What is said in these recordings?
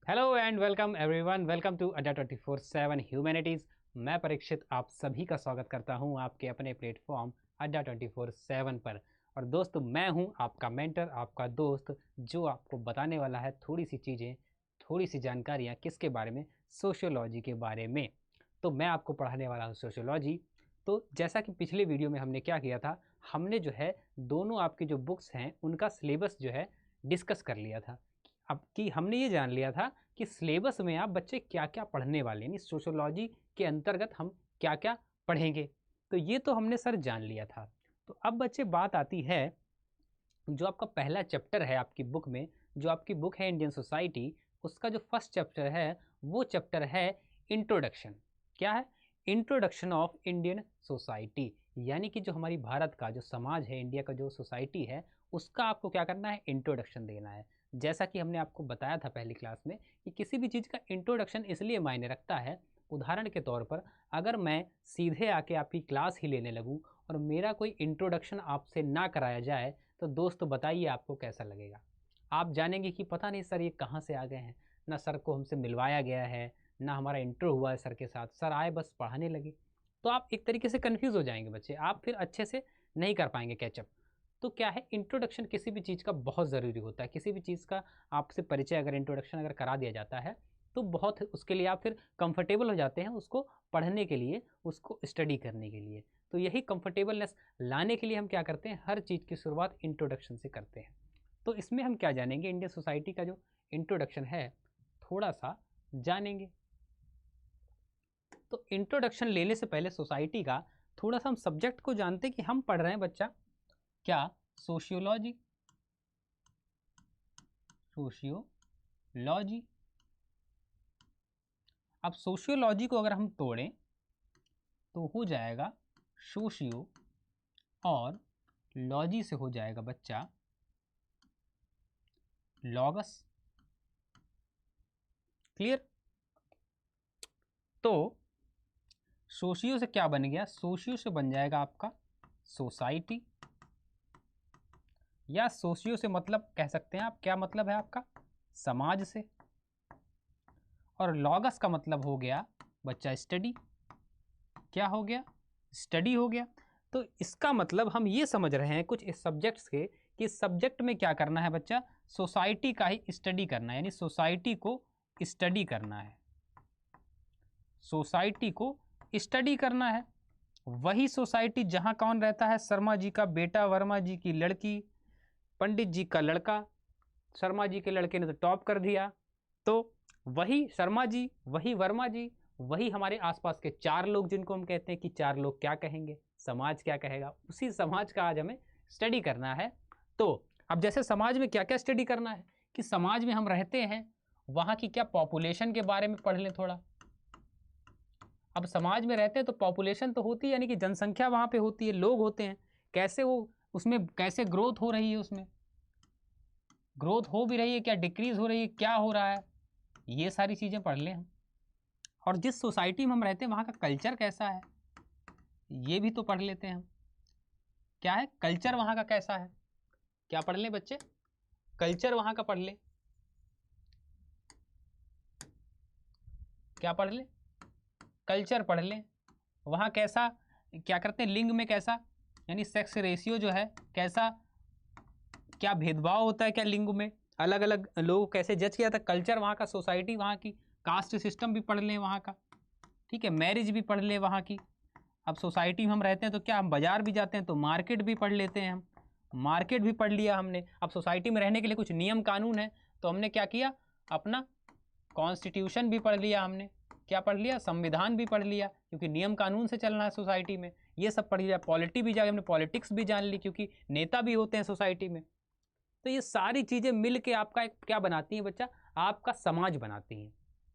Hello and welcome everyone, welcome to Adda 24/7 humanities. मैं परीक्षित आप सभी का स्वागत करता हूं आपके अपने प्लेटफॉर्म अड्डा 24/7 पर। और दोस्तों, मैं हूं आपका मेंटर, आपका दोस्त, जो आपको बताने वाला है थोड़ी सी चीज़ें, थोड़ी सी जानकारियां। किसके बारे में? सोशियोलॉजी के बारे में। तो मैं आपको पढ़ाने वाला हूँ सोशियोलॉजी। तो जैसा कि पिछले वीडियो में हमने क्या किया था, हमने जो है दोनों आपकी जो बुक्स हैं उनका सिलेबस जो है डिस्कस कर लिया था। अब कि हमने ये जान लिया था कि सिलेबस में आप बच्चे क्या क्या पढ़ने वाले, यानी सोशियोलॉजी के अंतर्गत हम क्या क्या पढ़ेंगे। तो ये तो हमने सर जान लिया था। तो अब बच्चे बात आती है, जो आपका पहला चैप्टर है आपकी बुक में, जो आपकी बुक है इंडियन सोसाइटी, उसका जो फर्स्ट चैप्टर है वो चैप्टर है इंट्रोडक्शन। क्या है? Introduction of Indian society. यानी कि जो हमारी भारत का जो समाज है, इंडिया का जो सोसाइटी है, उसका आपको क्या करना है? इंट्रोडक्शन देना है। जैसा कि हमने आपको बताया था पहली क्लास में कि किसी भी चीज़ का इंट्रोडक्शन इसलिए मायने रखता है, उदाहरण के तौर पर अगर मैं सीधे आके आपकी क्लास ही लेने लगूं और मेरा कोई इंट्रोडक्शन आपसे ना कराया जाए, तो दोस्तों बताइए आपको कैसा लगेगा? आप जानेंगे कि पता नहीं सर ये कहाँ से आ गए हैं, ना सर को हमसे मिलवाया गया है, ना हमारा इंट्रो हुआ है सर के साथ, सर आए बस पढ़ाने लगे। तो आप एक तरीके से कन्फ्यूज़ हो जाएंगे बच्चे, आप फिर अच्छे से नहीं कर पाएंगे कैचअप। तो क्या है, इंट्रोडक्शन किसी भी चीज़ का बहुत ज़रूरी होता है। किसी भी चीज़ का आपसे परिचय अगर इंट्रोडक्शन अगर करा दिया जाता है तो बहुत उसके लिए आप फिर कंफर्टेबल हो जाते हैं उसको पढ़ने के लिए, उसको स्टडी करने के लिए। तो यही कंफर्टेबलनेस लाने के लिए हम क्या करते हैं, हर चीज़ की शुरुआत इंट्रोडक्शन से करते हैं। तो इसमें हम क्या जानेंगे, इंडियन सोसाइटी का जो इंट्रोडक्शन है थोड़ा सा जानेंगे। तो इंट्रोडक्शन लेने से पहले सोसाइटी का थोड़ा सा हम सब्जेक्ट को जानते कि हम पढ़ रहे हैं बच्चा क्या? सोशियोलॉजी। सोशियोलॉजी। अब सोशियोलॉजी को अगर हम तोड़ें तो हो जाएगा सोशियो, और लॉजी से हो जाएगा बच्चा लॉगस। क्लियर? तो सोशियो से क्या बन गया? सोशियो से बन जाएगा आपका सोसाइटी, या सोशियो से मतलब कह सकते हैं आप, क्या मतलब है आपका? समाज से। और लॉगस का मतलब हो गया बच्चा स्टडी। क्या हो गया? स्टडी हो गया। तो इसका मतलब हम ये समझ रहे हैं कुछ इस सब्जेक्ट्स के, कि इस सब्जेक्ट में क्या करना है बच्चा? सोसाइटी का ही स्टडी करना है, यानी सोसाइटी को स्टडी करना है। सोसाइटी को स्टडी करना है। वही सोसाइटी जहां कौन रहता है? शर्मा जी का बेटा, वर्मा जी की लड़की, पंडित जी का लड़का। शर्मा जी के लड़के ने तो टॉप कर दिया, तो वही शर्मा जी, वही वर्मा जी, वही हमारे आसपास के चार लोग, जिनको हम कहते हैं कि चार लोग क्या कहेंगे, समाज क्या कहेगा, उसी समाज का आज हमें स्टडी करना है। तो अब जैसे समाज में क्या क्या स्टडी करना है, कि समाज में हम रहते हैं, वहाँ की क्या पॉपुलेशन के बारे में पढ़ लें थोड़ा। अब समाज में रहते हैं तो पॉपुलेशन तो होती है, यानी कि जनसंख्या वहाँ पे होती है, लोग होते हैं, कैसे वो उसमें कैसे ग्रोथ हो रही है, उसमें ग्रोथ हो भी रही है क्या, डिक्रीज हो रही है, क्या हो रहा है, ये सारी चीज़ें पढ़ लें हम। और जिस सोसाइटी में हम रहते हैं वहाँ का कल्चर कैसा है, ये भी तो पढ़ लेते हैं हम। क्या है? कल्चर वहाँ का कैसा है, क्या पढ़ लें बच्चे? कल्चर वहाँ का पढ़ लें। क्या पढ़ लें? कल्चर पढ़ लें। वहाँ कैसा, क्या करते हैं, लिंग में कैसा, यानी सेक्स रेशियो जो है कैसा, क्या भेदभाव होता है क्या लिंग में, अलग अलग लोग कैसे जज किया था, कल्चर वहाँ का, सोसाइटी वहाँ की, कास्ट सिस्टम भी पढ़ लें वहाँ का, ठीक है, मैरिज भी पढ़ लें वहाँ की। अब सोसाइटी में हम रहते हैं तो क्या, हम बाजार भी जाते हैं तो मार्केट भी पढ़ लेते हैं हम, मार्केट भी पढ़ लिया हमने। अब सोसाइटी में रहने के लिए कुछ नियम कानून है, तो हमने क्या किया, अपना कॉन्स्टिट्यूशन भी पढ़ लिया हमने। क्या पढ़ लिया? संविधान भी पढ़ लिया, क्योंकि नियम कानून से चलना है सोसाइटी में, ये सब पढ़ लिया। पॉलिटी भी जाके हमने पॉलिटिक्स भी जान ली, क्योंकि नेता भी होते हैं सोसाइटी में। तो ये सारी चीज़ें मिल के आपका एक क्या बनाती हैं बच्चा? आपका समाज बनाती हैं।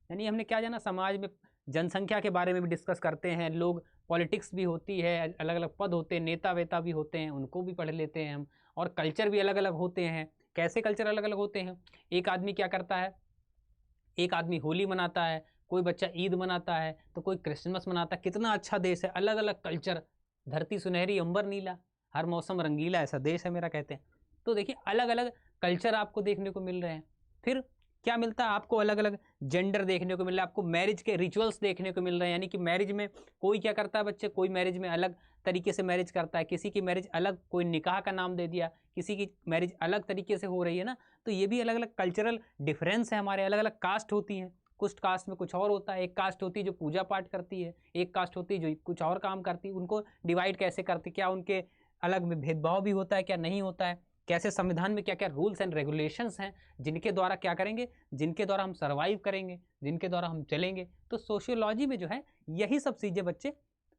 यानी हमने क्या जाना, समाज में जनसंख्या के बारे में भी डिस्कस करते हैं लोग, पॉलिटिक्स भी होती है, अलग अलग पद होते हैं, नेता वेता भी होते हैं, उनको भी पढ़ लेते हैं हम। और कल्चर भी अलग अलग होते हैं। कैसे कल्चर अलग अलग होते हैं? एक आदमी क्या करता है, एक आदमी होली मनाता है, कोई बच्चा ईद मनाता है, तो कोई क्रिसमस मनाता है। कितना अच्छा देश है, अलग अलग कल्चर, धरती सुनहरी अंबर नीला, हर मौसम रंगीला, ऐसा देश है मेरा, कहते हैं। तो देखिए अलग अलग कल्चर आपको देखने को मिल रहे हैं। फिर क्या मिलता है आपको, अलग अलग जेंडर देखने को मिल रहा है, आपको मैरिज के रिचुअल्स देखने को मिल रहे हैं। यानी कि मैरिज में कोई क्या करता है बच्चे, कोई मैरिज में अलग तरीके से मैरिज करता है, किसी की मैरिज अलग, कोई निकाह का नाम दे दिया, किसी की मैरिज अलग तरीके से हो रही है ना। तो ये भी अलग अलग कल्चरल डिफरेंस है हमारे, अलग अलग कास्ट होती हैं। कुछ कास्ट में कुछ और होता है, एक कास्ट होती है जो पूजा पाठ करती है, एक कास्ट होती है जो कुछ और काम करती है। उनको डिवाइड कैसे करती, क्या उनके अलग में भेदभाव भी होता है, क्या नहीं होता है, कैसे संविधान में क्या क्या रूल्स एंड रेगुलेशंस हैं जिनके द्वारा क्या करेंगे, जिनके द्वारा हम सर्वाइव करेंगे, जिनके द्वारा हम चलेंगे। तो सोशियोलॉजी में जो है यही सब चीज़ें बच्चे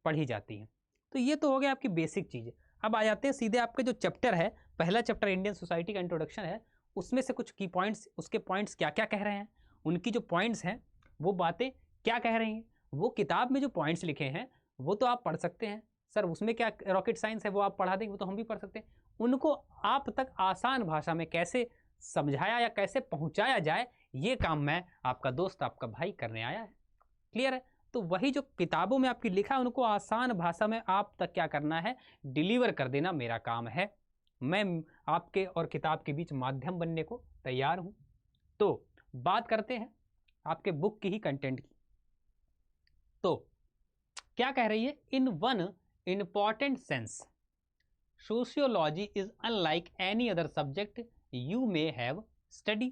पढ़ी जाती हैं। तो ये तो हो गया आपकी बेसिक चीज़। अब आ जाते हैं सीधे आपके जो चैप्टर है, पहला चैप्टर इंडियन सोसाइटी का इंट्रोडक्शन है, उसमें से कुछ की पॉइंट्स, उसके पॉइंट्स क्या क्या कह रहे हैं, उनकी जो पॉइंट्स हैं वो बातें क्या कह रही हैं। वो किताब में जो पॉइंट्स लिखे हैं वो तो आप पढ़ सकते हैं, सर उसमें क्या रॉकेट साइंस है, वो आप पढ़ा देंगे, वो तो हम भी पढ़ सकते हैं। उनको आप तक आसान भाषा में कैसे समझाया या कैसे पहुंचाया जाए, ये काम मैं आपका दोस्त, आपका भाई करने आया है। क्लियर है? तो वही जो किताबों में आपकी लिखा है उनको आसान भाषा में आप तक क्या करना है, डिलीवर कर देना मेरा काम है। मैं आपके और किताब के बीच माध्यम बनने को तैयार हूं। तो बात करते हैं आपके बुक की ही कंटेंट की। तो क्या कह रही है, in one important sense sociology is unlike any other subject you may have study.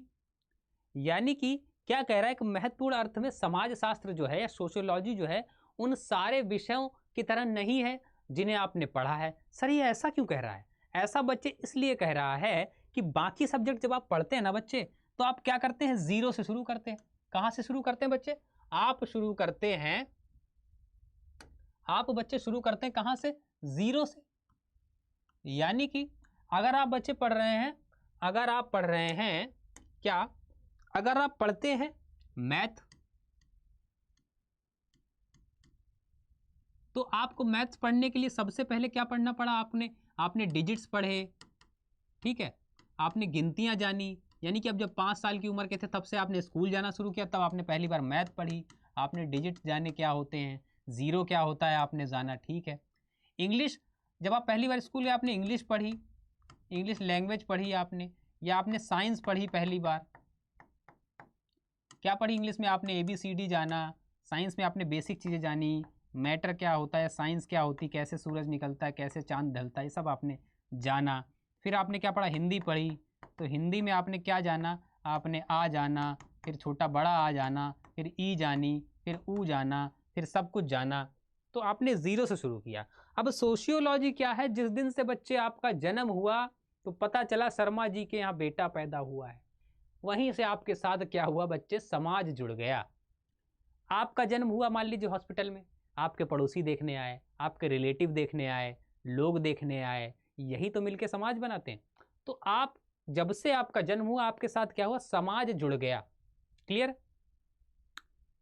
यानी कि क्या कह रहा है, एक महत्वपूर्ण अर्थ में समाज शास्त्र जो है या सोशियोलॉजी जो है उन सारे विषयों की तरह नहीं है जिन्हें आपने पढ़ा है। सर ये ऐसा क्यों कह रहा है? ऐसा बच्चे इसलिए कह रहा है कि बाकी सब्जेक्ट जब आप पढ़ते हैं ना बच्चे, तो आप क्या करते हैं, जीरो से शुरू करते हैं। कहाँ से शुरू करते हैं बच्चे? आप शुरू करते हैं, आप बच्चे शुरू करते हैं कहाँ से? जीरो से। यानी कि अगर आप बच्चे पढ़ रहे हैं, अगर आप पढ़ रहे हैं क्या, अगर आप पढ़ते हैं मैथ, तो आपको मैथ्स पढ़ने के लिए सबसे पहले क्या पढ़ना पड़ा? आपने डिजिट्स पढ़े, ठीक है, आपने गिनतियां जानी। यानी कि अब जब 5 साल की उम्र के थे तब से आपने स्कूल जाना शुरू किया, तब आपने पहली बार मैथ पढ़ी, आपने डिजिट्स जाने क्या होते हैं, जीरो क्या होता है आपने जाना, ठीक है। इंग्लिश, जब आप पहली बार स्कूल गए आपने इंग्लिश पढ़ी, इंग्लिश लैंग्वेज पढ़ी आपने, या आपने साइंस पढ़ी पहली बार। क्या पढ़ी इंग्लिश में? आपने ABCD जाना, साइंस में आपने बेसिक चीज़ें जानी, मैटर क्या होता है, साइंस क्या होती, कैसे सूरज निकलता है, कैसे चांद ढलता है, ये सब आपने जाना। फिर आपने क्या पढ़ा? हिंदी पढ़ी, तो हिंदी में आपने क्या जाना? आपने आ जाना, फिर छोटा बड़ा आ जाना, फिर ई जानी, फिर ऊ जाना, फिर सब कुछ जाना। तो आपने ज़ीरो से शुरू किया। अब सोशियोलॉजी क्या है, जिस दिन से बच्चे आपका जन्म हुआ तो पता चला शर्मा जी के यहाँ बेटा पैदा हुआ है, वहीं से आपके साथ क्या हुआ बच्चे, समाज जुड़ गया। आपका जन्म हुआ मान लीजिए हॉस्पिटल में, आपके पड़ोसी देखने आए, आपके रिलेटिव देखने आए, लोग देखने आए, यही तो मिलके समाज बनाते हैं। तो आप जब से आपका जन्म हुआ आपके साथ क्या हुआ, समाज जुड़ गया। क्लियर?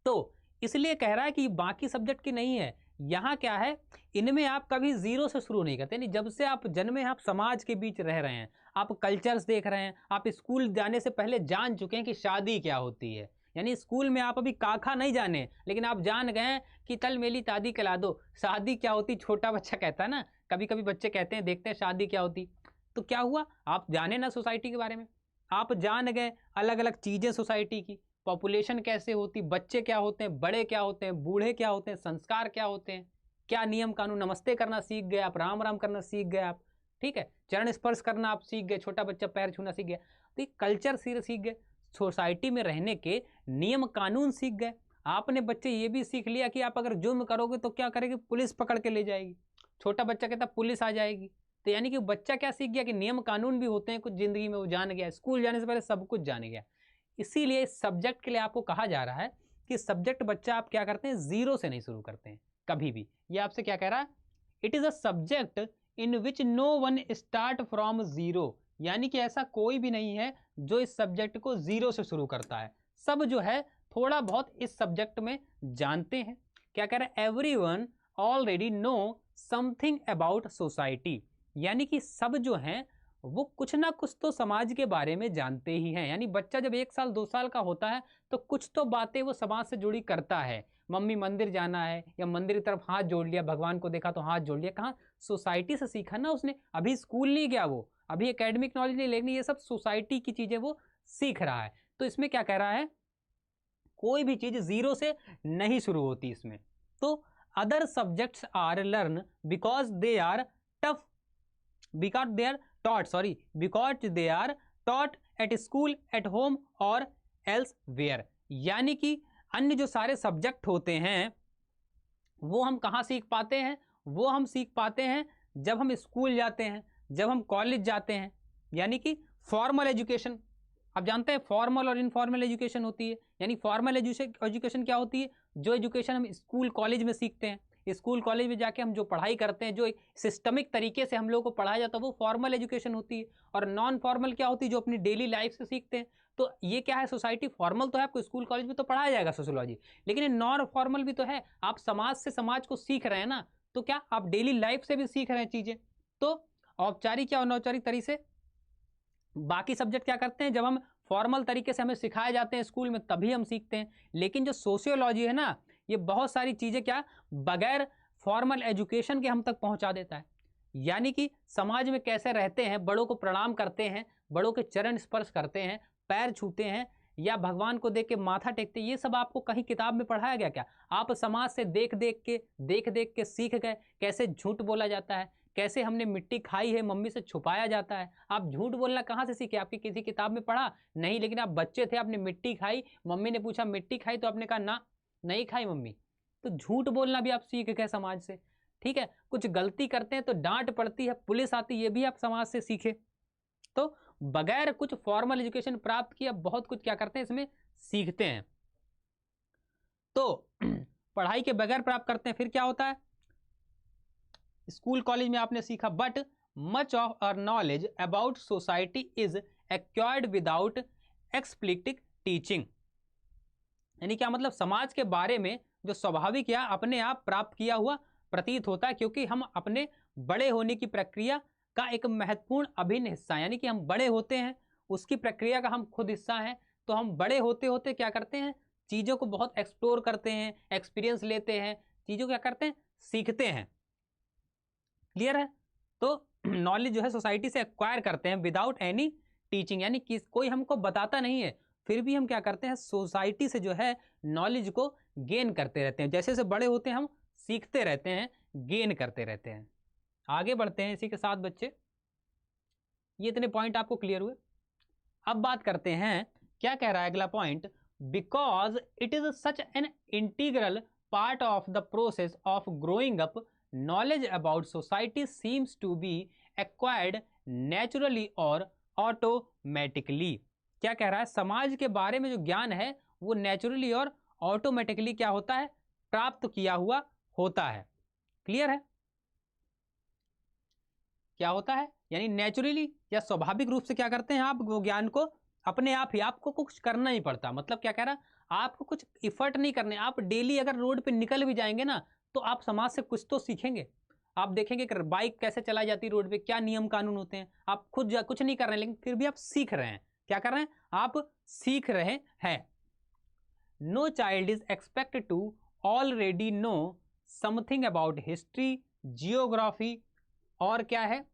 तो इसलिए कह रहा है कि बाकी सब्जेक्ट की नहीं है, यहाँ क्या है, इनमें आप कभी जीरो से शुरू नहीं करते। नहीं, जब से आप जन्मे हैं आप समाज के बीच रह रहे हैं, आप कल्चर्स देख रहे हैं, आप स्कूल जाने से पहले जान चुके हैं कि शादी क्या होती है। यानी स्कूल में आप अभी काखा नहीं जाने, लेकिन आप जान गए कि कल मेरी शादी करा दो। शादी क्या होती, छोटा बच्चा कहता है ना, कभी कभी बच्चे कहते हैं, देखते हैं शादी क्या होती। तो क्या हुआ, आप जाने ना सोसाइटी के बारे में, आप जान गए अलग अलग चीज़ें सोसाइटी की, पॉपुलेशन कैसे होती, बच्चे क्या होते हैं, बड़े क्या होते हैं, बूढ़े क्या होते हैं, संस्कार क्या होते हैं, क्या नियम कानून, नमस्ते करना सीख गए आप, राम राम करना सीख गए आप, ठीक है, चरण स्पर्श करना आप सीख गए, छोटा बच्चा पैर छूना सीख गया। तो ये कल्चर सीख गए, सोसाइटी में रहने के नियम कानून सीख गए। आपने बच्चे ये भी सीख लिया कि आप अगर जुर्म करोगे तो क्या करेगी, पुलिस पकड़ के ले जाएगी। छोटा बच्चा कहता पुलिस आ जाएगी। तो यानी कि बच्चा क्या सीख गया कि नियम कानून भी होते हैं कुछ जिंदगी में, वो जान गया, स्कूल जाने से पहले सब कुछ जान गया। इसीलिए इस सब्जेक्ट के लिए आपको कहा जा रहा है कि सब्जेक्ट बच्चा आप क्या करते हैं, जीरो से नहीं शुरू करते हैं कभी भी। ये आपसे क्या कह रहा है, it is a subject in which no one start from zero. यानी कि ऐसा कोई भी नहीं है जो इस सब्जेक्ट को जीरो से शुरू करता है। सब जो है थोड़ा बहुत इस सब्जेक्ट में जानते हैं। क्या कह रहा है, everyone already know something about society. यानी कि सब जो हैं वो कुछ ना कुछ तो समाज के बारे में जानते ही हैं। यानी बच्चा जब 1 साल 2 साल का होता है तो कुछ तो बातें वो समाज से जुड़ी करता है। मम्मी मंदिर जाना है, या मंदिर की तरफ हाथ जोड़ लिया, भगवान को देखा तो हाथ जोड़ लिया, कहाँ, सोसाइटी से सीखा ना उसने। अभी स्कूल नहीं गया वो, अभी एकेडमिक नॉलेज नहीं, लेकिन ये सब सोसाइटी की चीज़ें वो सीख रहा है। तो तो इसमें क्या कह रहा है, कोई भी चीज जीरो से नहीं शुरू होती इसमें। तो other subjects are learn because they are tough, because they are taught, sorry, because they are taught at school, at home और एल्स वेयर। यानी कि अन्य जो सारे सब्जेक्ट होते हैं वो हम कहाँ सीख पाते हैं, वो हम सीख पाते हैं जब हम स्कूल जाते हैं, जब हम कॉलेज जाते हैं, यानी कि फॉर्मल एजुकेशन। आप जानते हैं फॉर्मल और इनफॉर्मल एजुकेशन होती है। यानी फॉर्मल एजुकेशन क्या होती है, जो एजुकेशन हम स्कूल कॉलेज में सीखते हैं, स्कूल कॉलेज में जाके हम जो पढ़ाई करते हैं, जो एक सिस्टमिक तरीके से हम लोग को पढ़ाया जाता है, वो फॉर्मल एजुकेशन होती है। और नॉन फॉर्मल क्या होती है, जो अपनी डेली लाइफ से सीखते हैं। तो ये क्या है, सोसाइटी फॉर्मल तो है, आपको स्कूल कॉलेज में तो पढ़ाया जाएगा सोशियोलॉजी, लेकिन ये नॉन फॉर्मल भी तो है। आप समाज से समाज को सीख रहे हैं ना, तो क्या आप डेली लाइफ से भी सीख रहे हैं चीजें। तो औपचारिक या अनौपचारिक तरीके से बाकी सब्जेक्ट क्या करते हैं, जब हम फॉर्मल तरीके से हमें सिखाए जाते हैं स्कूल में तभी हम सीखते हैं। लेकिन जो सोशियोलॉजी है ना, ये बहुत सारी चीजें क्या बगैर फॉर्मल एजुकेशन के हम तक पहुंचा देता है। यानी कि समाज में कैसे रहते हैं, बड़ों को प्रणाम करते हैं, बड़ों के चरण स्पर्श करते हैं, पैर छूते हैं, या भगवान को देख के माथा टेकते हैं, ये सब आपको कहीं किताब में पढ़ाया गया क्या? आप समाज से देख देख के सीख गए कैसे झूठ बोला जाता है, कैसे हमने मिट्टी खाई है मम्मी से छुपाया जाता है। आप झूठ बोलना कहाँ से सीखे, आपकी किसी किताब में पढ़ा? नहीं। लेकिन आप बच्चे थे, आपने मिट्टी खाई, मम्मी ने पूछा मिट्टी खाई, तो आपने कहा ना, नहीं खाई मम्मी। तो झूठ बोलना भी आप सीख गए समाज से। ठीक है, कुछ गलती करते हैं तो डांट पड़ती है, पुलिस आती, ये भी आप समाज से सीखे। तो बगैर कुछ फॉर्मल एजुकेशन प्राप्त किए बहुत कुछ क्या करते हैं इसमें सीखते हैं। तो पढ़ाई के बगैर प्राप्त करते हैं, फिर क्या होता है, स्कूल कॉलेज में आपने सीखा, but much of our knowledge about society is acquired without explicit teaching. यानी क्या मतलब, समाज के बारे में जो स्वाभाविक या अपने आप प्राप्त किया हुआ प्रतीत होता है, क्योंकि हम अपने बड़े होने की प्रक्रिया का एक महत्वपूर्ण अभिन्न हिस्सा, यानी कि हम बड़े होते हैं उसकी प्रक्रिया का हम खुद हिस्सा हैं। तो हम बड़े होते होते क्या करते हैं, चीज़ों को बहुत एक्सप्लोर करते हैं, एक्सपीरियंस लेते हैं, चीज़ों को क्या करते हैं, सीखते हैं। क्लियर है? तो नॉलेज जो है सोसाइटी से एक्वायर करते हैं विदाउट एनी टीचिंग, यानी कि कोई हमको बताता नहीं है, फिर भी हम क्या करते हैं, सोसाइटी से जो है नॉलेज को गेन करते रहते हैं। जैसे जैसे बड़े होते हैं हम सीखते रहते हैं, गेन करते रहते हैं। आगे बढ़ते हैं इसी के साथ बच्चे, ये इतने पॉइंट आपको क्लियर हुए। अब बात करते हैं, क्या कह रहा है अगला point, because it is such an integral part of the process of growing up, knowledge about society seems to be acquired naturally और ऑटोमेटिकली। क्या कह रहा है, समाज के बारे में जो ज्ञान है वो नेचुरली और ऑटोमेटिकली क्या होता है, प्राप्त किया हुआ होता है। क्लियर है? क्या होता है, यानी नेचुरली या स्वाभाविक रूप से क्या करते हैं आप, वो ज्ञान को अपने आप ही, आपको कुछ करना ही पड़ता। मतलब क्या कह रहा है, आपको कुछ इफर्ट नहीं करने, आप डेली अगर रोड पे निकल भी जाएंगे ना, तो आप समाज से कुछ तो सीखेंगे। आप देखेंगे कि बाइक कैसे चलाई जाती है रोड पे, क्या नियम कानून होते हैं, आप खुद कुछ नहीं कर रहे हैं, लेकिन फिर भी आप सीख रहे हैं। क्या कर रहे हैं, आप सीख रहे हैं। No child is expected to already know something about history, geography और क्या है,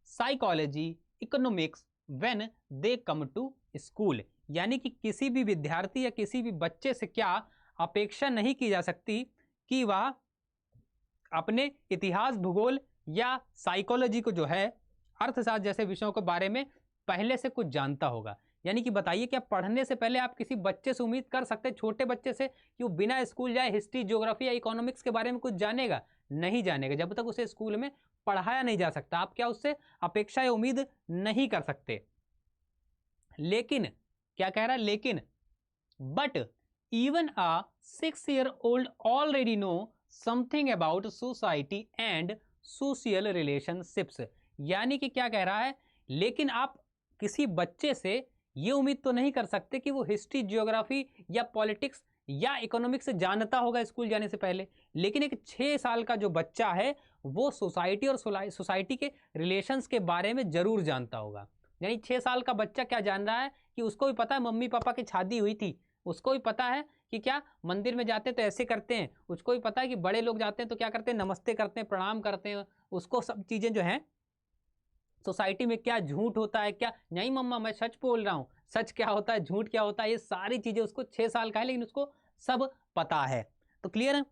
psychology, economics when they come to school. यानी कि किसी भी विद्यार्थी या किसी भी बच्चे से क्या अपेक्षा नहीं की जा सकती कि वह अपने इतिहास, भूगोल या साइकोलॉजी को जो है, अर्थशास्त्र जैसे विषयों के बारे में पहले से कुछ जानता होगा। यानी कि बताइए, क्या पढ़ने से पहले आप किसी बच्चे से उम्मीद कर सकते हैं, छोटे बच्चे से, कि वो बिना स्कूल जाए हिस्ट्री, ज्योग्राफी या इकोनॉमिक्स के बारे में कुछ जानेगा? नहीं जानेगा, जब तक उसे स्कूल में पढ़ाया नहीं जा सकता। आप क्या उससे अपेक्षा या उम्मीद नहीं कर सकते। लेकिन क्या कह रहा है, लेकिन but even a 6-year-old already know something about society and social relationships. यानी कि क्या कह रहा है, लेकिन आप किसी बच्चे से ये उम्मीद तो नहीं कर सकते कि वो हिस्ट्री, ज्योग्राफी या पॉलिटिक्स या इकोनॉमिक्स जानता होगा स्कूल जाने से पहले। लेकिन एक 6 साल का जो बच्चा है वो सोसाइटी और सोसाइटी के रिलेशंस के बारे में जरूर जानता होगा। यानी 6 साल का बच्चा क्या जान रहा है, कि उसको भी पता है मम्मी पापा की शादी हुई थी, उसको भी पता है कि क्या मंदिर में जाते तो ऐसे करते हैं, उसको भी पता है कि बड़े लोग जाते हैं तो क्या करते हैं, नमस्ते करते हैं, प्रणाम करते हैं। उसको सब चीज़ें जो हैं सोसाइटी में क्या झूठ होता है, क्या नहीं, मम्मा मैं सच बोल रहा हूँ, सच क्या होता है, झूठ क्या होता है, ये सारी चीजें उसको 6 साल का है लेकिन उसको सब पता है। तो क्लियर है।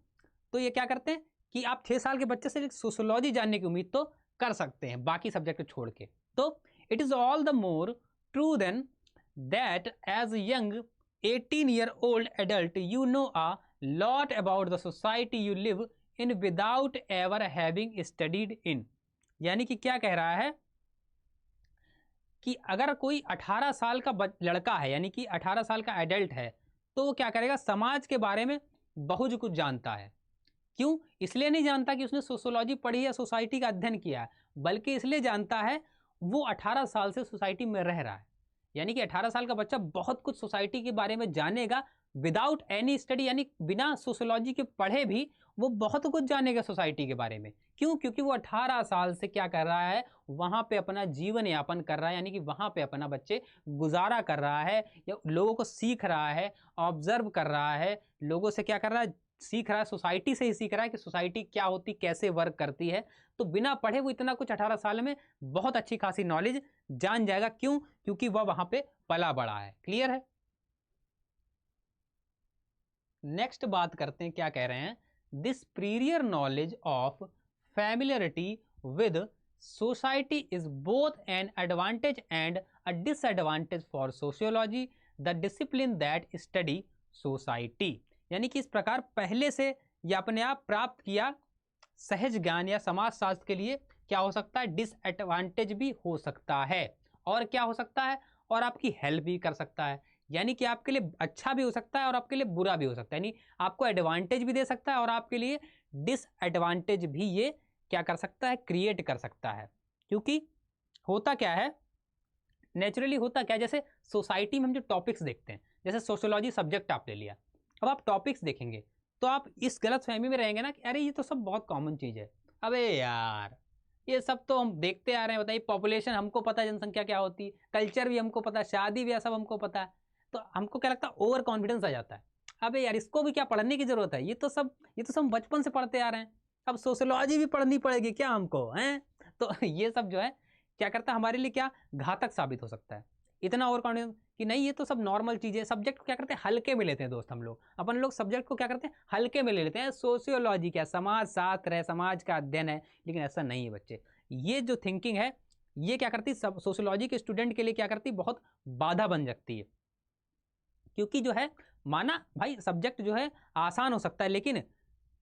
तो ये क्या करते हैं कि आप 6 साल के बच्चे से सोशियोलॉजी जानने की उम्मीद तो कर सकते हैं बाकी सब्जेक्ट छोड़ के। तो it is all the more true than that as young 18-year-old adult you know a lot about the society you live in without ever having studied in। यानी कि क्या कह रहा है कि अगर कोई 18 साल का लड़का है, यानी कि 18 साल का एडल्ट है, तो वो क्या करेगा, समाज के बारे में बहुत कुछ जानता है। क्यों? इसलिए नहीं जानता कि उसने सोशियोलॉजी पढ़ी या सोसाइटी का अध्ययन किया है, बल्कि इसलिए जानता है वो 18 साल से सोसाइटी में रह रहा है। यानी कि 18 साल का बच्चा बहुत कुछ सोसाइटी के बारे में जानेगा विदाउट एनी स्टडी, यानी बिना सोशियोलॉजी के पढ़े भी वो बहुत कुछ जानेगा सोसाइटी के बारे में। क्यों? क्योंकि वो 18 साल से क्या कर रहा है, वहाँ पे अपना जीवन यापन कर रहा है, यानी कि वहाँ पे अपना बच्चे गुजारा कर रहा है या लोगों को सीख रहा है, ऑब्जर्व कर रहा है, लोगों से क्या कर रहा है, सीख रहा है, सोसाइटी से ही सीख रहा है कि सोसाइटी क्या होती, कैसे वर्क करती है। तो बिना पढ़े वो इतना कुछ 18 साल में बहुत अच्छी खासी नॉलेज जान जाएगा। क्यों? क्योंकि वह वहां पे पला बड़ा है। क्लियर है। नेक्स्ट बात करते हैं, क्या कह रहे हैं, this prior knowledge of familiarity with society is both an advantage and a disadvantage for sociology the discipline that study society. यानी कि इस प्रकार पहले से या अपने आप प्राप्त किया सहज ज्ञान या समाज शास्त्र के लिए क्या हो सकता है, डिसएडवांटेज भी हो सकता है। और क्या हो सकता है, और आपकी हेल्प भी कर सकता है। यानी कि आपके लिए अच्छा भी हो सकता है और आपके लिए बुरा भी हो सकता है। यानी आपको एडवांटेज भी दे सकता है और आपके लिए डिसएडवांटेज भी ये क्या कर सकता है, क्रिएट कर सकता है। क्योंकि होता क्या है, नेचुरली होता क्या है, जैसे सोसाइटी में हम जो टॉपिक्स देखते हैं, जैसे सोशियोलॉजी सब्जेक्ट आप ले लिया, अब आप टॉपिक्स देखेंगे तो आप इस गलत फहमी में रहेंगे ना कि अरे ये तो सब बहुत कॉमन चीज़ है, अबे यार ये सब तो हम देखते आ रहे हैं, बताइए पॉपुलेशन हमको पता है, जनसंख्या क्या होती है, कल्चर भी हमको पता है, शादी भी सब हमको पता है। तो हमको क्या लगता है, ओवर कॉन्फिडेंस आ जाता है, अबे यार इसको भी क्या पढ़ने की जरूरत है, ये तो सब बचपन से पढ़ते आ रहे हैं, अब सोशियोलॉजी भी पढ़नी पड़ेगी क्या हमको, हैं। तो ये सब जो है क्या करता है, हमारे लिए क्या घातक साबित हो सकता है। इतना ओवर कॉन्फिडेंस कि नहीं ये तो सब नॉर्मल चीज़ें, सब्जेक्ट को क्या करते हैं, हल्के में लेते हैं दोस्त। हम लोग अपन लोग सब्जेक्ट को क्या करते हैं, हल्के में ले लेते हैं। सोशियोलॉजी क्या, समाज शास्त्र है, समाज का अध्ययन है, लेकिन ऐसा नहीं है बच्चे। ये जो थिंकिंग है ये क्या करती, सब सोशियोलॉजी के स्टूडेंट के लिए क्या करती, बहुत बाधा बन सकती है। क्योंकि जो है माना भाई सब्जेक्ट जो है आसान हो सकता है, लेकिन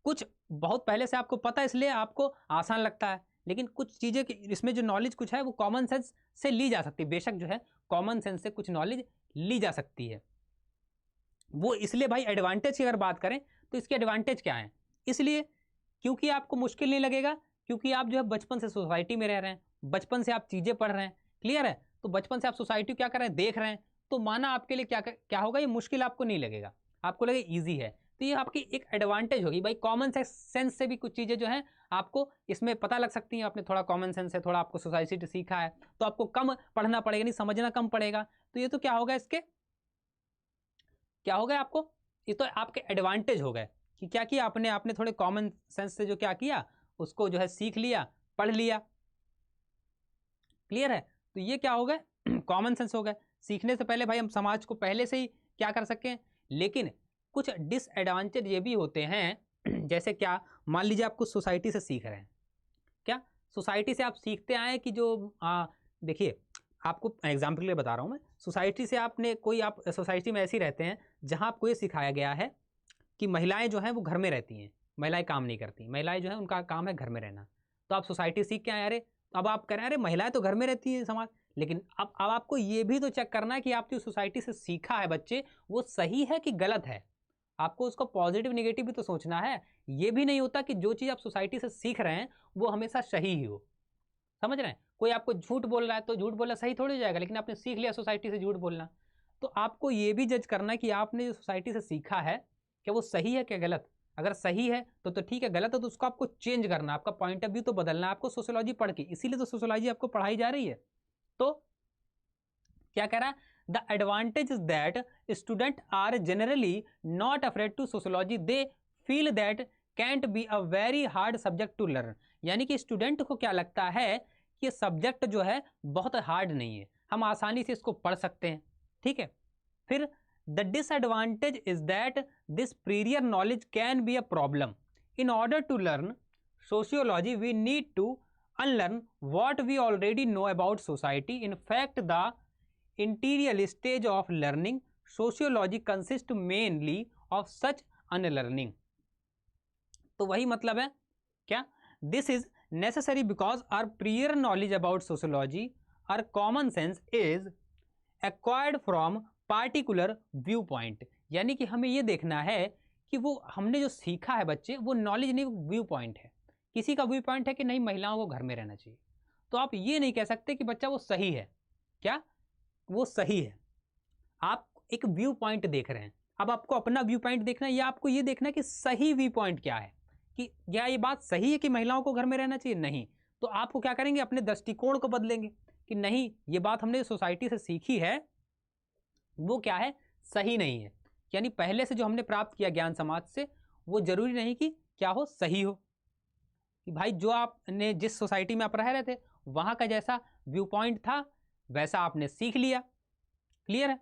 कुछ बहुत पहले से आपको पता है इसलिए आपको आसान लगता है, लेकिन कुछ चीज़ें इसमें जो नॉलेज कुछ है वो कॉमन सेंस से ली जा सकती है। बेशक जो है कॉमन सेंस से कुछ नॉलेज ली जा सकती है। वो इसलिए भाई एडवांटेज की अगर बात करें तो इसके एडवांटेज क्या है, इसलिए क्योंकि आपको मुश्किल नहीं लगेगा, क्योंकि आप जो है बचपन से सोसाइटी में रह रहे हैं, बचपन से आप चीज़ें पढ़ रहे हैं। क्लियर है। तो बचपन से आप सोसाइटी क्या कर रहे हैं, देख रहे हैं, तो माना आपके लिए क्या होगा, ये मुश्किल आपको नहीं लगेगा, आपको लगे ईजी है। तो ये आपकी एक एडवांटेज होगी भाई। कॉमन सेंस से भी कुछ चीज़ें जो हैं आपको इसमें पता लग सकती हैं। आपने थोड़ा कॉमन सेंस है, थोड़ा आपको सोसाइटी से सीखा है, तो आपको कम पढ़ना पड़ेगा, नहीं समझना कम पड़ेगा। तो ये तो क्या होगा, इसके क्या हो गया आपको, ये तो आपके एडवांटेज हो गए कि क्या किया आपने थोड़े कॉमन सेंस से जो क्या किया उसको जो है सीख लिया, पढ़ लिया। क्लियर है। तो ये क्या हो गए, कॉमन सेंस हो गए। सीखने से पहले भाई हम समाज को पहले से ही क्या कर सकें, लेकिन कुछ डिसएडवांटेज ये भी होते हैं। जैसे क्या, मान लीजिए आप कुछ सोसाइटी से सीख रहे हैं, क्या सोसाइटी से आप सीखते आए कि जो देखिए आपको एग्जाम्पल के लिए बता रहा हूँ मैं, सोसाइटी से आपने कोई, आप सोसाइटी में ऐसी रहते हैं जहाँ आपको ये सिखाया गया है कि महिलाएं जो हैं वो घर में रहती हैं, महिलाएं काम नहीं करती, महिलाएं जो है उनका काम है घर में रहना। तो आप सोसाइटी सीख के आए, अरे अब आप कह रहे हैं अरे महिलाएं तो घर में रहती हैं समाज, लेकिन अब आपको ये भी तो चेक करना है कि आप जो सोसाइटी से सीखा है बच्चे वो सही है कि गलत है। आपको उसको पॉजिटिव निगेटिव भी तो सोचना है। ये भी नहीं होता कि जो चीज़ आप सोसाइटी से सीख रहे हैं वो हमेशा सही ही हो। समझ रहे हैं। कोई आपको झूठ बोल रहा है तो झूठ बोलना सही थोड़ी हो जाएगा, लेकिन आपने सीख लिया सोसाइटी से झूठ बोलना। तो आपको ये भी जज करना है कि आपने जो सोसाइटी से सीखा है क्या वो सही है क्या गलत। अगर सही है तो ठीक है, गलत है तो उसको आपको चेंज करना, आपका पॉइंट ऑफ व्यू तो बदलना है आपको सोशियोलॉजी पढ़ के। इसीलिए तो सोशियोलॉजी आपको पढ़ाई जा रही है। तो क्या कह रहा है, the advantage is that student are generally not afraid to sociology, they feel that can't be a very hard subject to learn. यानी कि स्टूडेंट को क्या लगता है कि सब्जेक्ट जो है बहुत हार्ड नहीं है, हम आसानी से इसको पढ़ सकते हैं। ठीक है। फिर the disadvantage is that this prior knowledge can be a problem. In order to learn sociology we need to unlearn what we already know about society. In fact the interior stage of learning sociology consist mainly of such unlearning. तो वही मतलब है क्या, this is necessary because our prior knowledge about sociology or common sense is acquired from particular viewpoint। यानी कि हमें ये देखना है कि वो हमने जो सीखा है बच्चे, वो नॉलेज नहीं, व्यू पॉइंट है। किसी का व्यू पॉइंट है कि नहीं महिलाओं को घर में रहना चाहिए, तो आप ये नहीं कह सकते कि बच्चा वो सही है। क्या वो सही है? आप एक व्यू पॉइंट देख रहे हैं। अब आपको अपना व्यू पॉइंट देखना है या आपको ये देखना है कि सही व्यू पॉइंट क्या है, कि क्या ये बात सही है कि महिलाओं को घर में रहना चाहिए? नहीं। तो आपको क्या करेंगे, अपने दृष्टिकोण को बदलेंगे कि नहीं, ये बात हमने सोसाइटी से सीखी है वो क्या है, सही नहीं है। यानी पहले से जो हमने प्राप्त किया ज्ञान समाज से, वो जरूरी नहीं कि क्या हो, सही हो। कि भाई जो आपने जिस सोसाइटी में आप रह रहे थे वहां का जैसा व्यू पॉइंट था वैसा आपने सीख लिया। क्लियर है?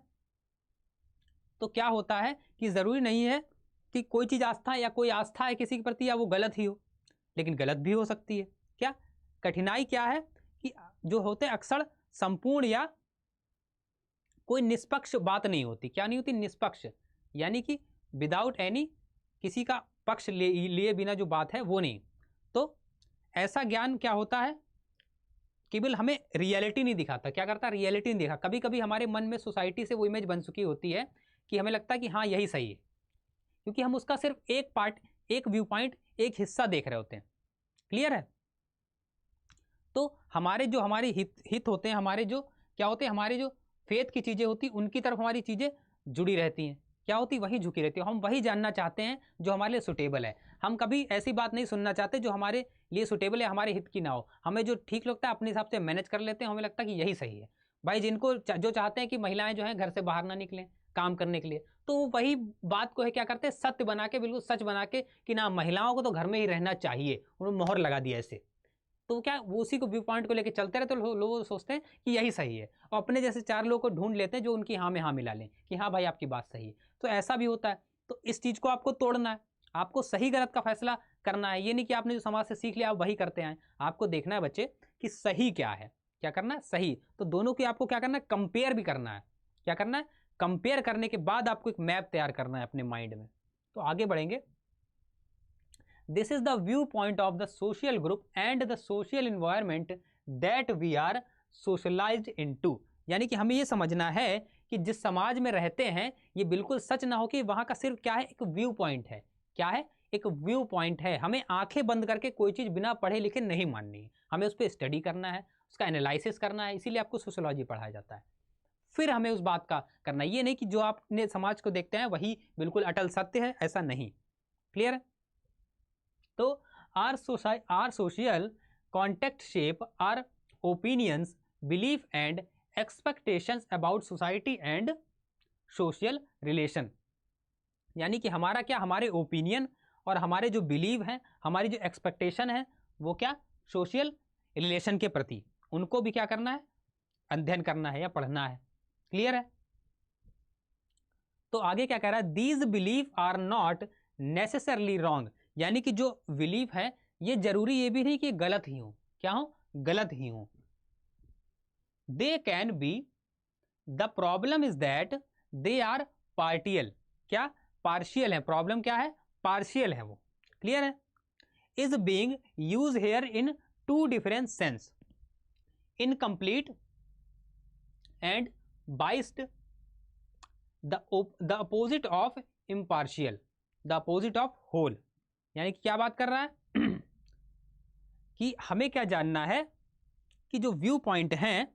तो क्या होता है कि जरूरी नहीं है कि कोई चीज आस्था या कोई आस्था है किसी के प्रति या वो गलत ही हो, लेकिन गलत भी हो सकती है। क्या कठिनाई क्या है कि जो होते अक्सर संपूर्ण या कोई निष्पक्ष बात नहीं होती। क्या नहीं होती? निष्पक्ष, यानी कि विदाउट एनी, किसी का पक्ष लिए बिना जो बात है वो नहीं। तो ऐसा ज्ञान क्या होता है, केवल हमें रियलिटी नहीं दिखाता। क्या करता? रियलिटी नहीं दिखा। कभी कभी हमारे मन में सोसाइटी से वो इमेज बन चुकी होती है कि हमें लगता है कि हाँ यही सही है, क्योंकि हम उसका सिर्फ एक पार्ट, एक व्यू पॉइंट, एक हिस्सा देख रहे होते हैं। क्लियर है? तो हमारे जो हमारे हित होते हैं, हमारे जो क्या होते हैं, हमारे जो फेथ की चीजें होती, उनकी तरफ हमारी चीजें जुड़ी रहती हैं। क्या होती? वही झुकी रहती है। हम वही जानना चाहते हैं जो हमारे लिए सुटेबल है। हम कभी ऐसी बात नहीं सुनना चाहते जो हमारे लिए सुटेबल है, हमारे हित की ना हो। हमें जो ठीक लगता है अपने हिसाब से मैनेज कर लेते हैं, हमें लगता है कि यही सही है। भाई जिनको जो चाहते हैं कि महिलाएं जो है घर से बाहर ना निकलें काम करने के लिए, तो वही बात को है क्या करते हैं, सत्य बना के, बिल्कुल सच बना के कि ना महिलाओं को तो घर में ही रहना चाहिए, उन्होंने मोहर लगा दिया ऐसे। तो क्या वो उसी को व्यू पॉइंट को लेकर चलते रहे, तो लोग सोचते हैं कि यही सही है, और अपने जैसे चार लोगों को ढूंढ लेते हैं जो उनकी हाँ में हाँ मिला लें कि हाँ भाई आपकी बात सही है। तो ऐसा भी होता है। तो इस चीज को आपको तोड़ना है, आपको सही गलत का फैसला करना है। ये नहीं कि आपने जो समाज से सीख लिया आप वही करते आए। आपको देखना है बच्चे कि सही क्या है, क्या करना है, सही। तो दोनों की आपको क्या करना है, कंपेयर भी करना है। क्या करना है? कंपेयर करने के बाद आपको एक मैप तैयार करना है अपने माइंड में। तो आगे बढ़ेंगे। This is the viewpoint of the social group and the social environment that we are socialized into। यानी कि हमें ये समझना है कि जिस समाज में रहते हैं ये बिल्कुल सच ना हो कि वहां का सिर्फ क्या है, एक व्यू पॉइंट है। क्या है? एक व्यू पॉइंट है। हमें आंखें बंद करके कोई चीज बिना पढ़े लिखे नहीं माननी है, हमें उस पर स्टडी करना है, उसका एनालिसिस करना है। इसीलिए आपको सोशियोलॉजी पढ़ाया जाता है। फिर हमें उस बात का करना है, ये नहीं कि जो आपने समाज को देखते हैं वही बिल्कुल अटल सत्य है, ऐसा नहीं। क्लियर है? तो our social contact shape our opinions, belief and expectations about society and social relation. यानी कि हमारा क्या, हमारे ओपिनियन और हमारे जो बिलीव हैं, हमारी जो एक्सपेक्टेशन है, वो क्या, सोशल रिलेशन के प्रति, उनको भी क्या करना है, अध्ययन करना है या पढ़ना है। क्लियर है? तो आगे क्या कह रहा है, these believe are not necessarily wrong. यानी कि जो बिलीफ है ये जरूरी ये भी नहीं कि गलत ही हो। क्या हो? गलत ही हो। They can be, the problem is that they are partial. क्या? पार्शियल है। प्रॉब्लम क्या है? पार्शियल है वो। क्लियर है? Is being use here in two different sense, incomplete and biased, the opposite of impartial, the opposite of whole. यानी कि क्या बात कर रहा है कि हमें क्या जानना है कि जो व्यू पॉइंट हैं,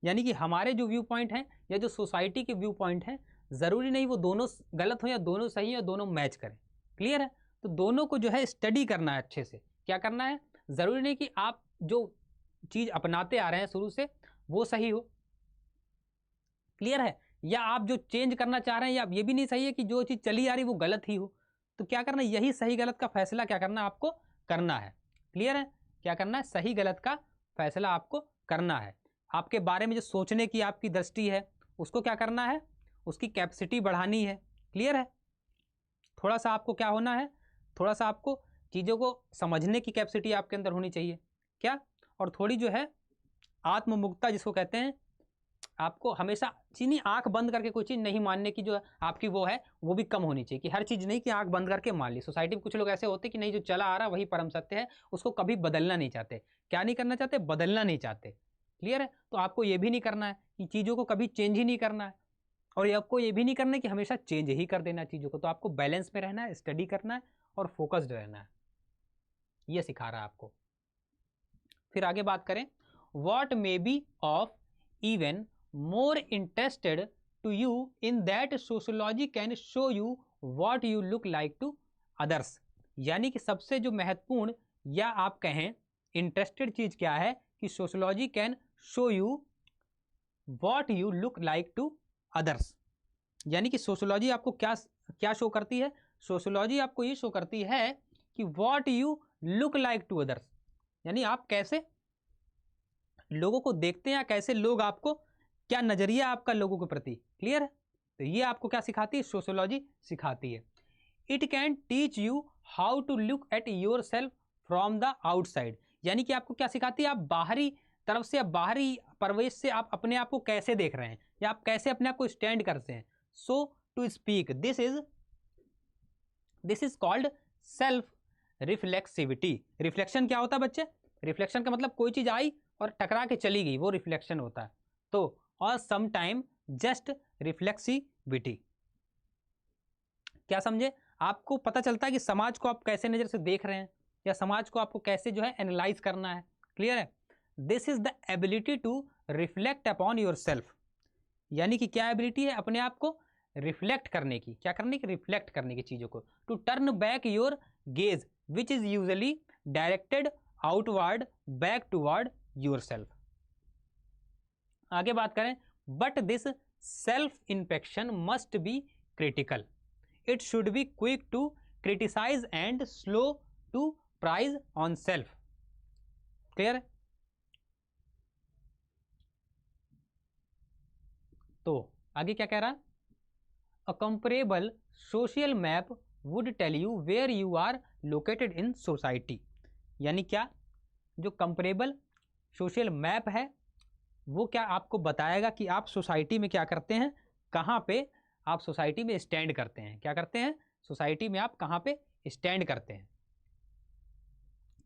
यानी कि हमारे जो व्यू पॉइंट हैं या जो सोसाइटी के व्यू पॉइंट हैं, ज़रूरी नहीं वो दोनों गलत हो या दोनों सही या दोनों मैच करें। क्लियर है? तो दोनों को जो है स्टडी करना है अच्छे से। क्या करना है? ज़रूरी नहीं कि आप जो चीज़ अपनाते आ रहे हैं शुरू से वो सही हो। क्लियर है? या आप जो चेंज करना चाह रहे हैं, या ये भी नहीं सही है कि जो चीज़ चली आ रही वो गलत ही हो। तो क्या करना है, यही सही गलत का फैसला क्या करना है, आपको करना है। क्लियर है? क्या करना है? सही गलत का फैसला आपको करना है। आपके बारे में जो सोचने की आपकी दृष्टि है उसको क्या करना है, उसकी कैपेसिटी बढ़ानी है। क्लियर है? थोड़ा सा आपको क्या होना है, थोड़ा सा आपको चीज़ों को समझने की कैपेसिटी आपके अंदर होनी चाहिए क्या, और थोड़ी जो है आत्ममुक्ता जिसको कहते हैं, आपको हमेशा चीनी आंख बंद करके कोई चीज़ नहीं मानने की जो आपकी वो है वो भी कम होनी चाहिए, कि हर चीज़ नहीं कि आंख बंद करके मान ली। सोसाइटी में कुछ लोग ऐसे होते कि नहीं, जो चला आ रहा वही परम सत्य है, उसको कभी बदलना नहीं चाहते। क्या नहीं करना चाहते? बदलना नहीं चाहते। क्लियर है? तो आपको ये भी नहीं करना है कि चीज़ों को कभी चेंज ही नहीं करना है, और आपको ये भी नहीं करना है कि हमेशा चेंज ही कर देना चीज़ों को। तो आपको बैलेंस में रहना है, स्टडी करना है और फोकस्ड रहना है, ये सिखा रहा है आपको। फिर आगे बात करें, what may be of even more interested to you in that sociology can show you what you look like to others। यानी कि सबसे जो महत्वपूर्ण या आप कहें इंटरेस्टेड चीज क्या है कि sociology can show you what you look like to others. यानी कि सोशोलॉजी आपको क्या क्या शो करती है? सोशोलॉजी आपको ये शो करती है कि what you look like to others, यानी आप कैसे लोगों को देखते हैं, या कैसे लोग आपको, क्या नजरिया आपका लोगों के प्रति। क्लियर है? तो ये आपको क्या सिखाती है? सोशोलॉजी सिखाती है। It can teach you how to look at yourself from the outside. यानी कि आपको क्या सिखाती है? आप बाहरी तरफ से या बाहरी परिवेश से आप अपने आप को कैसे देख रहे हैं, या आप कैसे अपने आप को स्टैंड करते हैं। So to speak, this is called self reflexivity. Reflection क्या होता है बच्चे? रिफ्लेक्शन का मतलब कोई चीज आई और टकरा के चली गई, वो रिफ्लेक्शन होता है। तो और समटाइम जस्ट रिफ्लेक्सिविटी। क्या समझे? आपको पता चलता है कि समाज को आप कैसे नजर से देख रहे हैं, या समाज को आपको कैसे जो है एनालाइज करना है। क्लियर है? This is the ability to reflect upon your self. यानी कि क्या एबिलिटी है? अपने आप को रिफ्लेक्ट करने की। क्या करने की? रिफ्लेक्ट करने की चीजों को। To turn back your gaze which is usually directed outward back toward yourself. आगे बात करें, but this self inspection must be critical. It should be quick to criticise and slow to praise on self. Clear है? तो आगे क्या कह रहा है? A comparable social map would tell you where you are located in society. यानी क्या? जो कंपेरेबल सोशल मैप है वो क्या आपको बताएगा कि आप सोसाइटी में क्या करते हैं, कहाँ पे आप सोसाइटी में स्टैंड करते हैं। क्या करते हैं? सोसाइटी में आप कहाँ पे स्टैंड करते हैं।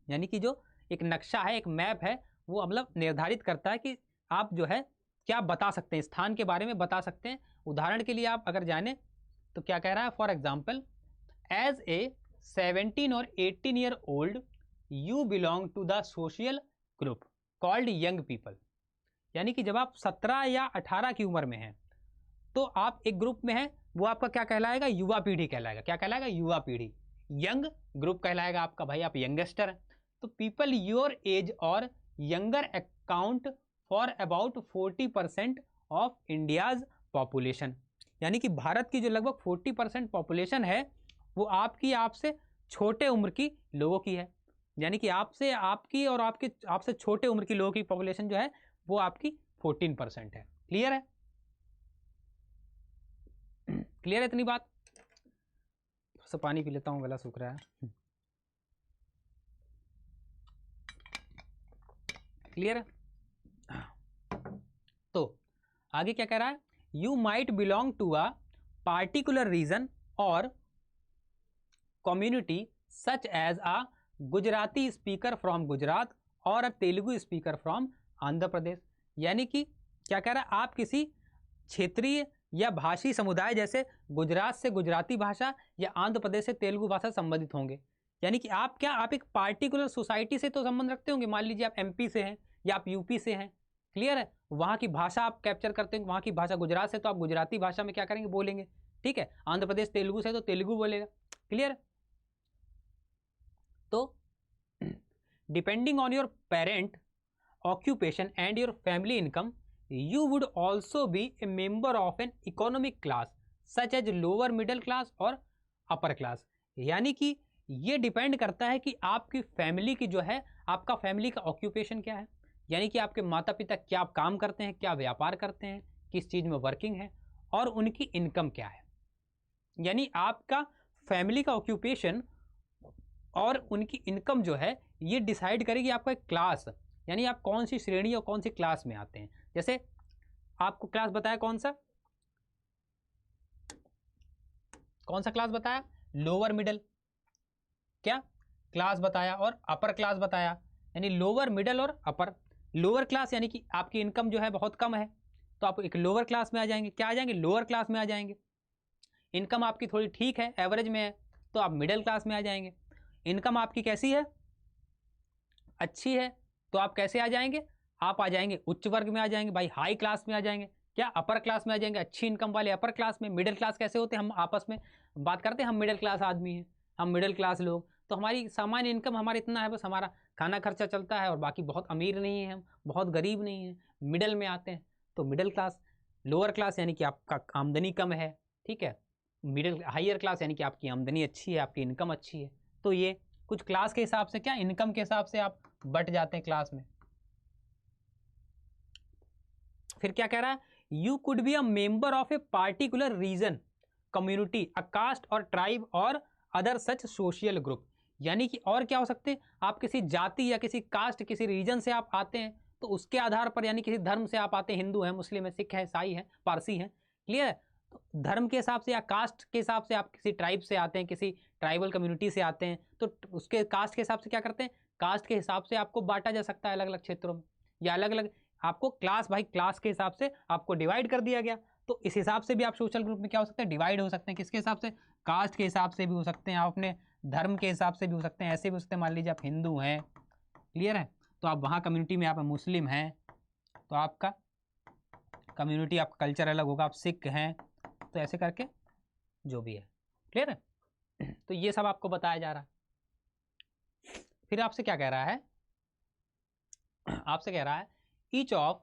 यानी कि जो एक नक्शा है, एक मैप है, वो मतलब निर्धारित करता है कि आप जो है क्या बता सकते हैं, स्थान के बारे में बता सकते हैं। उदाहरण के लिए आप अगर जाने तो क्या कह रहा है? फॉर एग्जाम्पल, एज ए 17 और 18 year old you belong to the social group called young people. यानी कि जब आप 17 या 18 की उम्र में हैं तो आप एक ग्रुप में हैं, वो आपका क्या कहलाएगा? युवा पीढ़ी कहलाएगा। क्या कहलाएगा? युवा पीढ़ी। यंग ग्रुप कहलाएगा आपका, भाई आप यंगस्टर हैं। तो पीपल योर एज और younger account for about 40% of India's population. यानी कि भारत की जो लगभग 40% पॉपुलेशन है वो आपसे छोटे उम्र की लोगों की है। यानी कि आपसे आपकी और आपसे छोटे उम्र की लोगों की पॉपुलेशन जो है वो आपकी 14% है। क्लियर है? क्लियर है इतनी बात? थोड़ा सा पानी पी लेता हूँ, गला सूख रहा है। क्लियर है? तो आगे क्या कह रहा है? You might belong to a particular region और community such as a Gujarati speaker from Gujarat और a Telugu speaker from Andhra Pradesh. यानी कि क्या कह रहा है? आप किसी क्षेत्रीय या भाषी समुदाय जैसे गुजरात से गुजराती भाषा या आंध्र प्रदेश से तेलुगु भाषा संबंधित होंगे। यानी कि आप एक पार्टिकुलर सोसाइटी से तो संबंध रखते होंगे। मान लीजिए आप एमपी से हैं या आप यूपी से हैं। क्लियर है? वहाँ की भाषा आप कैप्चर करते हैं, वहाँ की भाषा गुजरात से तो आप गुजराती भाषा में क्या करेंगे? बोलेंगे। ठीक है? आंध्र प्रदेश तेलुगु से तो तेलुगु बोलेगा। क्लियर? तो depending on your parent occupation and your family income you would also be a member of an economic class such as lower middle class और upper class। यानी कि ये डिपेंड करता है कि आपकी फैमिली की जो है, आपका फैमिली का ऑक्यूपेशन क्या है, यानी कि आपके माता पिता क्या काम करते हैं, क्या व्यापार करते हैं, किस चीज़ में वर्किंग है और उनकी इनकम क्या है। यानी आपका फैमिली का ऑक्यूपेशन और उनकी इनकम जो है ये डिसाइड करेगी आपका एक क्लास, यानी आप कौन सी श्रेणी और कौन सी क्लास में आते हैं। जैसे आपको क्लास बताया कौन सा क्लास बताया, लोअर मिडिल क्या क्लास बताया और अपर क्लास बताया, यानी लोअर मिडिल और अपर। लोअर क्लास यानी कि आपकी इनकम जो है बहुत कम है तो आप एक लोअर क्लास में आ जाएंगे। क्या आ जाएंगे? लोअर क्लास में आ जाएंगे। इनकम आपकी थोड़ी ठीक है, एवरेज में है, तो आप मिडिल क्लास में आ जाएंगे। इनकम आपकी कैसी है? अच्छी है, तो आप कैसे आ जाएंगे? आप आ जाएंगे उच्च वर्ग में आ जाएंगे भाई, हाई क्लास में आ जाएंगे। क्या? अपर क्लास में आ जाएंगे, अच्छी इनकम वाले अपर क्लास में। मिडिल क्लास कैसे होते हैं? हम आपस में बात करते हैं, हम मिडिल क्लास आदमी हैं, हम मिडिल क्लास लोग, तो हमारी सामान्य इनकम हमारा इतना है, बस हमारा खाना खर्चा चलता है और बाकी बहुत अमीर नहीं है हम, बहुत गरीब नहीं है, मिडिल में आते हैं। तो मिडिल क्लास। लोअर क्लास यानी कि आपका आमदनी कम है, ठीक है। मिडिल हायर क्लास यानी कि आपकी आमदनी अच्छी है, आपकी इनकम अच्छी है। तो ये कुछ क्लास के हिसाब से, क्या इनकम के हिसाब से आप बट जाते हैं क्लास में। फिर क्या कह रहा है? You could be a member of a particular region, community, a caste और ट्राइब और अदर सच सोशल ग्रुप। यानी कि और क्या हो सकते हैं? आप किसी जाति या किसी कास्ट, किसी रीजन से आप आते हैं तो उसके आधार पर, यानी किसी धर्म से आप आते हैं, हिंदू है, मुस्लिम है, सिख है, ईसाई है, पारसी है, क्लियर है। तो धर्म के हिसाब से या कास्ट के हिसाब से आप किसी ट्राइब से आते हैं, किसी ट्राइबल कम्युनिटी से आते हैं, तो उसके कास्ट के हिसाब से क्या करते हैं? कास्ट के हिसाब से आपको बांटा जा सकता है अलग अलग क्षेत्रों में, या अलग अलग आपको क्लास, भाई क्लास के हिसाब से आपको डिवाइड कर दिया गया। तो इस हिसाब से भी आप सोशल ग्रुप में क्या हो सकते हैं? डिवाइड हो सकते हैं। किसके हिसाब से? कास्ट के हिसाब से भी हो सकते हैं, आप अपने धर्म के हिसाब से भी हो सकते हैं, ऐसे भी हो सकते हैं। मान लीजिए आप हिंदू हैं, क्लियर है, तो आप वहाँ कम्युनिटी में, आप मुस्लिम हैं तो आपका कम्युनिटी, आपका कल्चर अलग होगा, आप सिख हैं, तो ऐसे करके जो भी है, क्लियर है। तो ये सब आपको बताया जा रहा है। फिर आपसे क्या कह रहा है? आपसे कह रहा है each of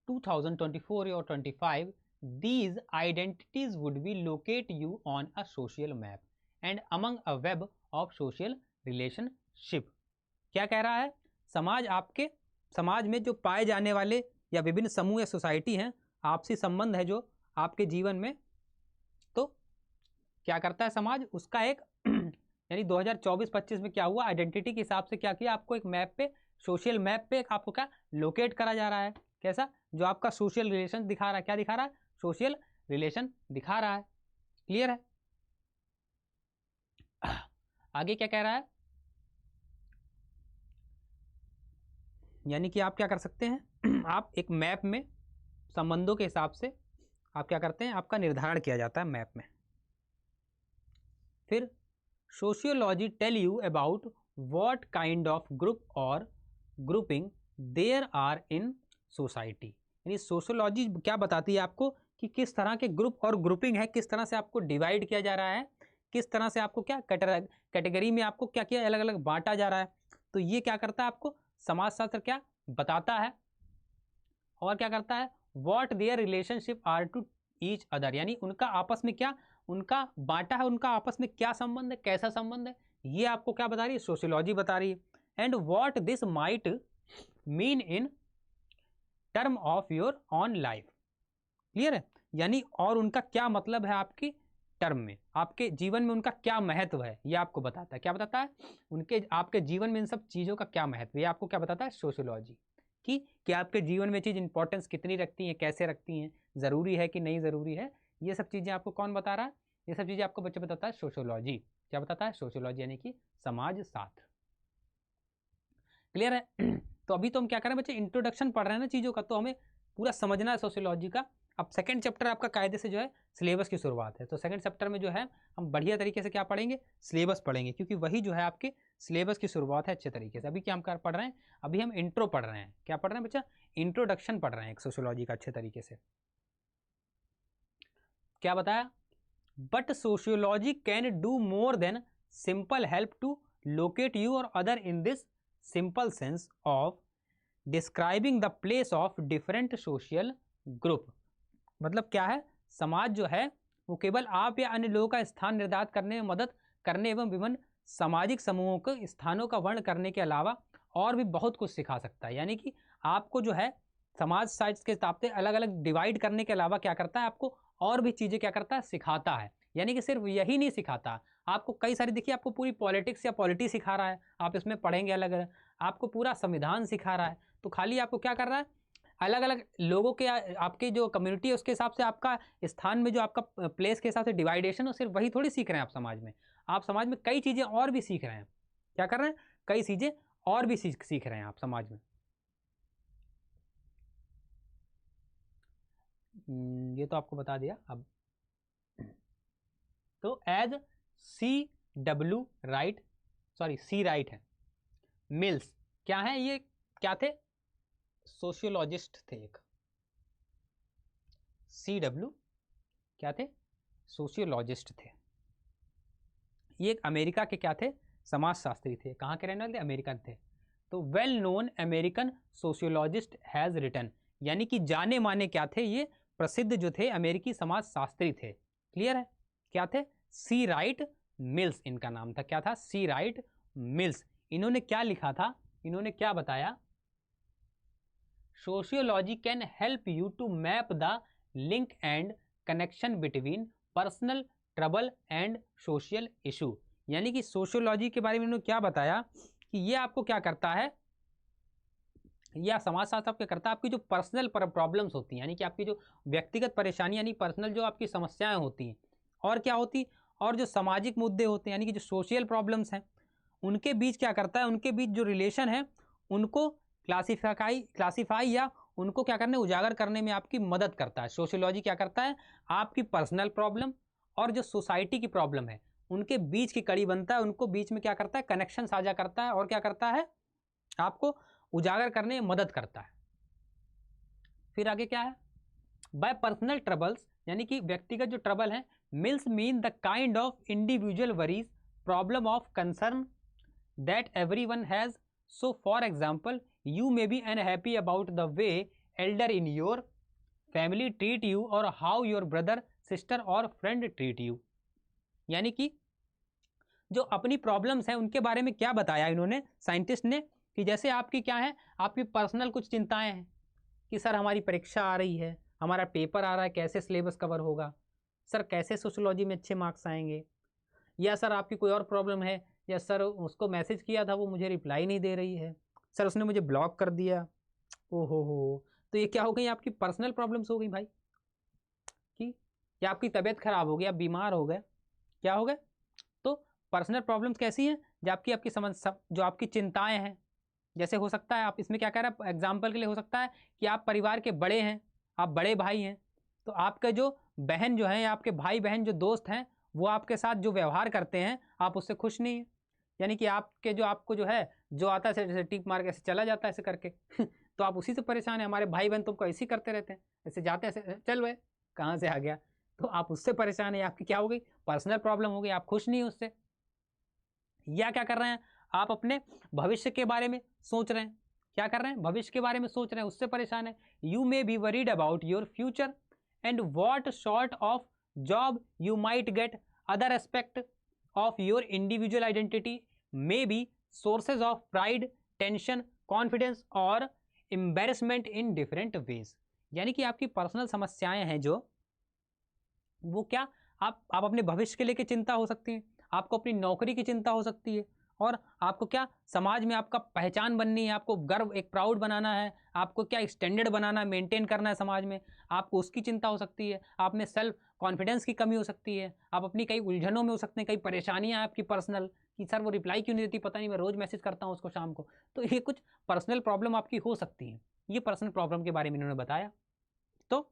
2024 or 25 these identities would be locate you on a social map and among a web of social relationship। क्या कह रहा है? समाज में जो पाए जाने वाले या विभिन्न समूह या सोसाइटी हैं, आपसी संबंध है जो आपके जीवन में, तो क्या करता है समाज? उसका एक यानी 2024-25 में क्या हुआ? आइडेंटिटी के हिसाब से क्या किया? आपको एक मैप पे, सोशल मैप पे आपको क्या लोकेट करा जा रहा है। कैसा? जो आपका सोशल रिलेशन दिखा रहा है। क्या दिखा रहा है? सोशल रिलेशन दिखा रहा है, क्लियर है। आगे क्या कह रहा है? यानी कि आप क्या कर सकते हैं? आप एक मैप में संबंधों के हिसाब से आप क्या करते हैं? आपका निर्धारण किया जाता है मैप में। फिर sociology tell you about what kind of group और grouping there are in society. यानी सोशियोलॉजी क्या बताती है आपको कि किस तरह के ग्रुप और ग्रुपिंग है, किस तरह से आपको डिवाइड किया जा रहा है, किस तरह से आपको क्या कैटेगरी में आपको क्या किया, अलग अलग बांटा जा रहा है। तो ये क्या करता है? आपको समाजशास्त्र क्या बताता है और क्या करता है? What their relationship are to each other, यानी उनका आपस में क्या, उनका बांटा है, उनका आपस में क्या संबंध है, कैसा संबंध है, ये आपको क्या बता रही है? सोशियोलॉजी बता रही है। And what this might mean in term of your on life, clear है। यानी और उनका क्या मतलब है आपकी टर्म में, आपके जीवन में उनका क्या महत्व है, ये आपको बताता है। क्या बताता है? उनके आपके जीवन में इन सब चीज़ों का क्या महत्व है, ये आपको क्या बताता है? सोशियोलॉजी कि क्या आपके जीवन में चीज़ इंपॉर्टेंस कितनी रखती हैं, कैसे रखती हैं, ज़रूरी है कि नहीं ज़रूरी है, ये सब चीज़ें आपको कौन बता रहा है? ये सब चीज़ें आपको बच्चे बताता है सोशियोलॉजी। क्या बताता है? सोशियोलॉजी यानी कि समाज शास्त्र, क्लियर है। तो अभी तो हम क्या करें बच्चे? इंट्रोडक्शन पढ़ रहे हैं ना चीज़ों का, तो हमें पूरा समझना है सोशियोलॉजी का। अब सेकंड चैप्टर आपका कायदे से जो है सिलेबस की शुरुआत है, तो सेकंड चैप्टर में जो है हम बढ़िया तरीके से क्या पढ़ेंगे? सिलेबस पढ़ेंगे, क्योंकि वही जो है आपके सिलेबस की शुरुआत है अच्छे तरीके से। अभी क्या हम पढ़ रहे हैं? अभी हम इंट्रो पढ़ रहे हैं। क्या पढ़ रहे हैं बच्चा? इंट्रोडक्शन पढ़ रहे हैं एक सोशियोलॉजी का अच्छे तरीके से। क्या बताया? But sociology can do more than simple help to locate you और other in this simple sense of describing the place of different social group. मतलब क्या है? समाज जो है वो केवल आप या अन्य लोगों का स्थान निर्धारित करने में मदद करने एवं विभिन्न सामाजिक समूहों के स्थानों का वर्ण करने के अलावा और भी बहुत कुछ सिखा सकता है। यानी कि आपको जो है समाज साइंस के हिसाब से अलग अलग डिवाइड करने के अलावा क्या करता है, आपको और भी चीज़ें क्या करता है, सिखाता है। यानी कि सिर्फ यही नहीं सिखाता, आपको कई सारी, देखिए आपको पूरी पॉलिटिक्स या पॉलिटी सिखा रहा है, आप इसमें पढ़ेंगे अलग अलग, आपको पूरा संविधान सिखा रहा है। तो खाली आपको क्या कर रहा है, अलग अलग लोगों के, आपकी जो कम्युनिटी है उसके हिसाब से आपका स्थान में जो आपका प्लेस के हिसाब से डिवाइडेशन हो, सिर्फ वही थोड़ी सीख रहे हैं आप समाज में। आप समाज में कई चीज़ें और भी सीख रहे हैं। क्या कर रहे हैं, कई चीज़ें और भी सीख रहे हैं आप समाज में। ये तो आपको बता दिया। अब तो as C.W. Wright, sorry C. Wright है, मिल्स क्या है, ये क्या थे, सोशियोलॉजिस्ट थे एक। C.W. क्या थे, सोशियोलॉजिस्ट थे। ये एक अमेरिका के क्या थे, समाजशास्त्री थे। कहाँ के रहने वाले थे, अमेरिकन थे। तो well known American sociologist has written, यानी कि जाने माने क्या थे, ये प्रसिद्ध जो थे अमेरिकी समाजशास्त्री थे। क्लियर है, क्या थे, C. राइट मिल्स इनका नाम था। क्या था, C. Right mills. इन्होंने क्या लिखा था, इन्होंने क्या बताया, sociology can help you to map the link and connection between personal trouble and social issue. यानी कि सोशियोलॉजी के बारे में इन्होंने क्या बताया कि ये आपको क्या करता है, या समाजशास्त्र क्या करता है, आपकी जो पर्सनल प्रॉब्लम्स होती हैं, यानी कि आपकी जो व्यक्तिगत परेशानी, यानी पर्सनल जो आपकी समस्याएं होती हैं, और क्या होती, और जो सामाजिक मुद्दे होते हैं, यानी कि जो सोशल प्रॉब्लम्स हैं, उनके बीच क्या करता है, उनके बीच जो रिलेशन है उनको क्लासीफाई या उनको क्या करने, उजागर करने में आपकी मदद करता है। सोशियोलॉजी क्या करता है, आपकी पर्सनल प्रॉब्लम और जो सोसाइटी की प्रॉब्लम है उनके बीच की कड़ी बनता है, उनको बीच में क्या करता है, कनेक्शन साझा करता है, और क्या करता है, आपको उजागर करने में मदद करता है। फिर आगे क्या है, बाय पर्सनल ट्रबल्स, यानी कि व्यक्तिगत जो ट्रबल है, mills mean the kind of individual worries, problem of concern that everyone has. So for example, you may be unhappy about the way elder in your family treat you or how your brother sister or friend treat you। यानी कि जो अपनी problems हैं उनके बारे में क्या बताया इन्होंने, साइंटिस्ट ने, कि जैसे आपकी क्या है, आपकी पर्सनल कुछ चिंताएं हैं कि सर हमारी परीक्षा आ रही है, हमारा पेपर आ रहा है, कैसे सिलेबस कवर होगा, सर कैसे सोशियोलॉजी में अच्छे मार्क्स आएंगे, या सर आपकी कोई और प्रॉब्लम है, या सर उसको मैसेज किया था वो मुझे रिप्लाई नहीं दे रही है, सर उसने मुझे ब्लॉक कर दिया, ओहो हो। तो ये क्या हो गई, आपकी पर्सनल प्रॉब्लम्स हो गई भाई, कि या आपकी तबीयत खराब हो गई, आप बीमार हो गए, क्या हो गए। तो पर्सनल प्रॉब्लम्स कैसी हैं, जो आपकी आपकी समझ जो आपकी चिंताएं हैं, जैसे हो सकता है आप इसमें क्या कह रहे हैं, एग्जाम्पल के लिए हो सकता है कि आप परिवार के बड़े हैं, आप बड़े भाई हैं, तो आपके जो बहन जो है, या आपके भाई बहन जो दोस्त हैं, वो आपके साथ जो व्यवहार करते हैं आप उससे खुश नहीं हैं। यानी कि आपके जो आपको जो है जो आता है जैसे टीप मार के ऐसे चला जाता है ऐसे करके तो आप उसी से परेशान हैं, हमारे भाई बहन तुमको ऐसे ही करते रहते हैं, ऐसे जाते हैं ऐसे, चल वे कहाँ से आ गया, तो आप उससे परेशान है, आपकी क्या हो गई, पर्सनल प्रॉब्लम हो गई, आप खुश नहीं उससे। या क्या कर रहे हैं, आप अपने भविष्य के बारे में सोच रहे हैं, क्या कर रहे हैं, भविष्य के बारे में सोच रहे हैं, उससे परेशान है। You may be worried about your future and what sort of job you might get, other aspect of your individual identity may be sources of pride, tension, confidence और embarrassment in different ways। यानी कि आपकी personal समस्याएं हैं जो, वो क्या, आप अपने भविष्य के लेके चिंता हो सकती है, आपको अपनी नौकरी की चिंता हो सकती है, और आपको क्या समाज में आपका पहचान बननी है, आपको गर्व एक प्राउड बनाना है, आपको क्या स्टैंडर्ड बनाना है, मेंटेन करना है समाज में, आपको उसकी चिंता हो सकती है, आप में सेल्फ कॉन्फिडेंस की कमी हो सकती है, आप अपनी कई उलझनों में हो सकते हैं, कई परेशानियां आपकी पर्सनल, कि सर वो रिप्लाई क्यों नहीं देती, पता नहीं, मैं रोज़ मैसेज करता हूँ उसको शाम को। तो ये कुछ पर्सनल प्रॉब्लम आपकी हो सकती है, ये पर्सनल प्रॉब्लम के बारे में इन्होंने बताया। तो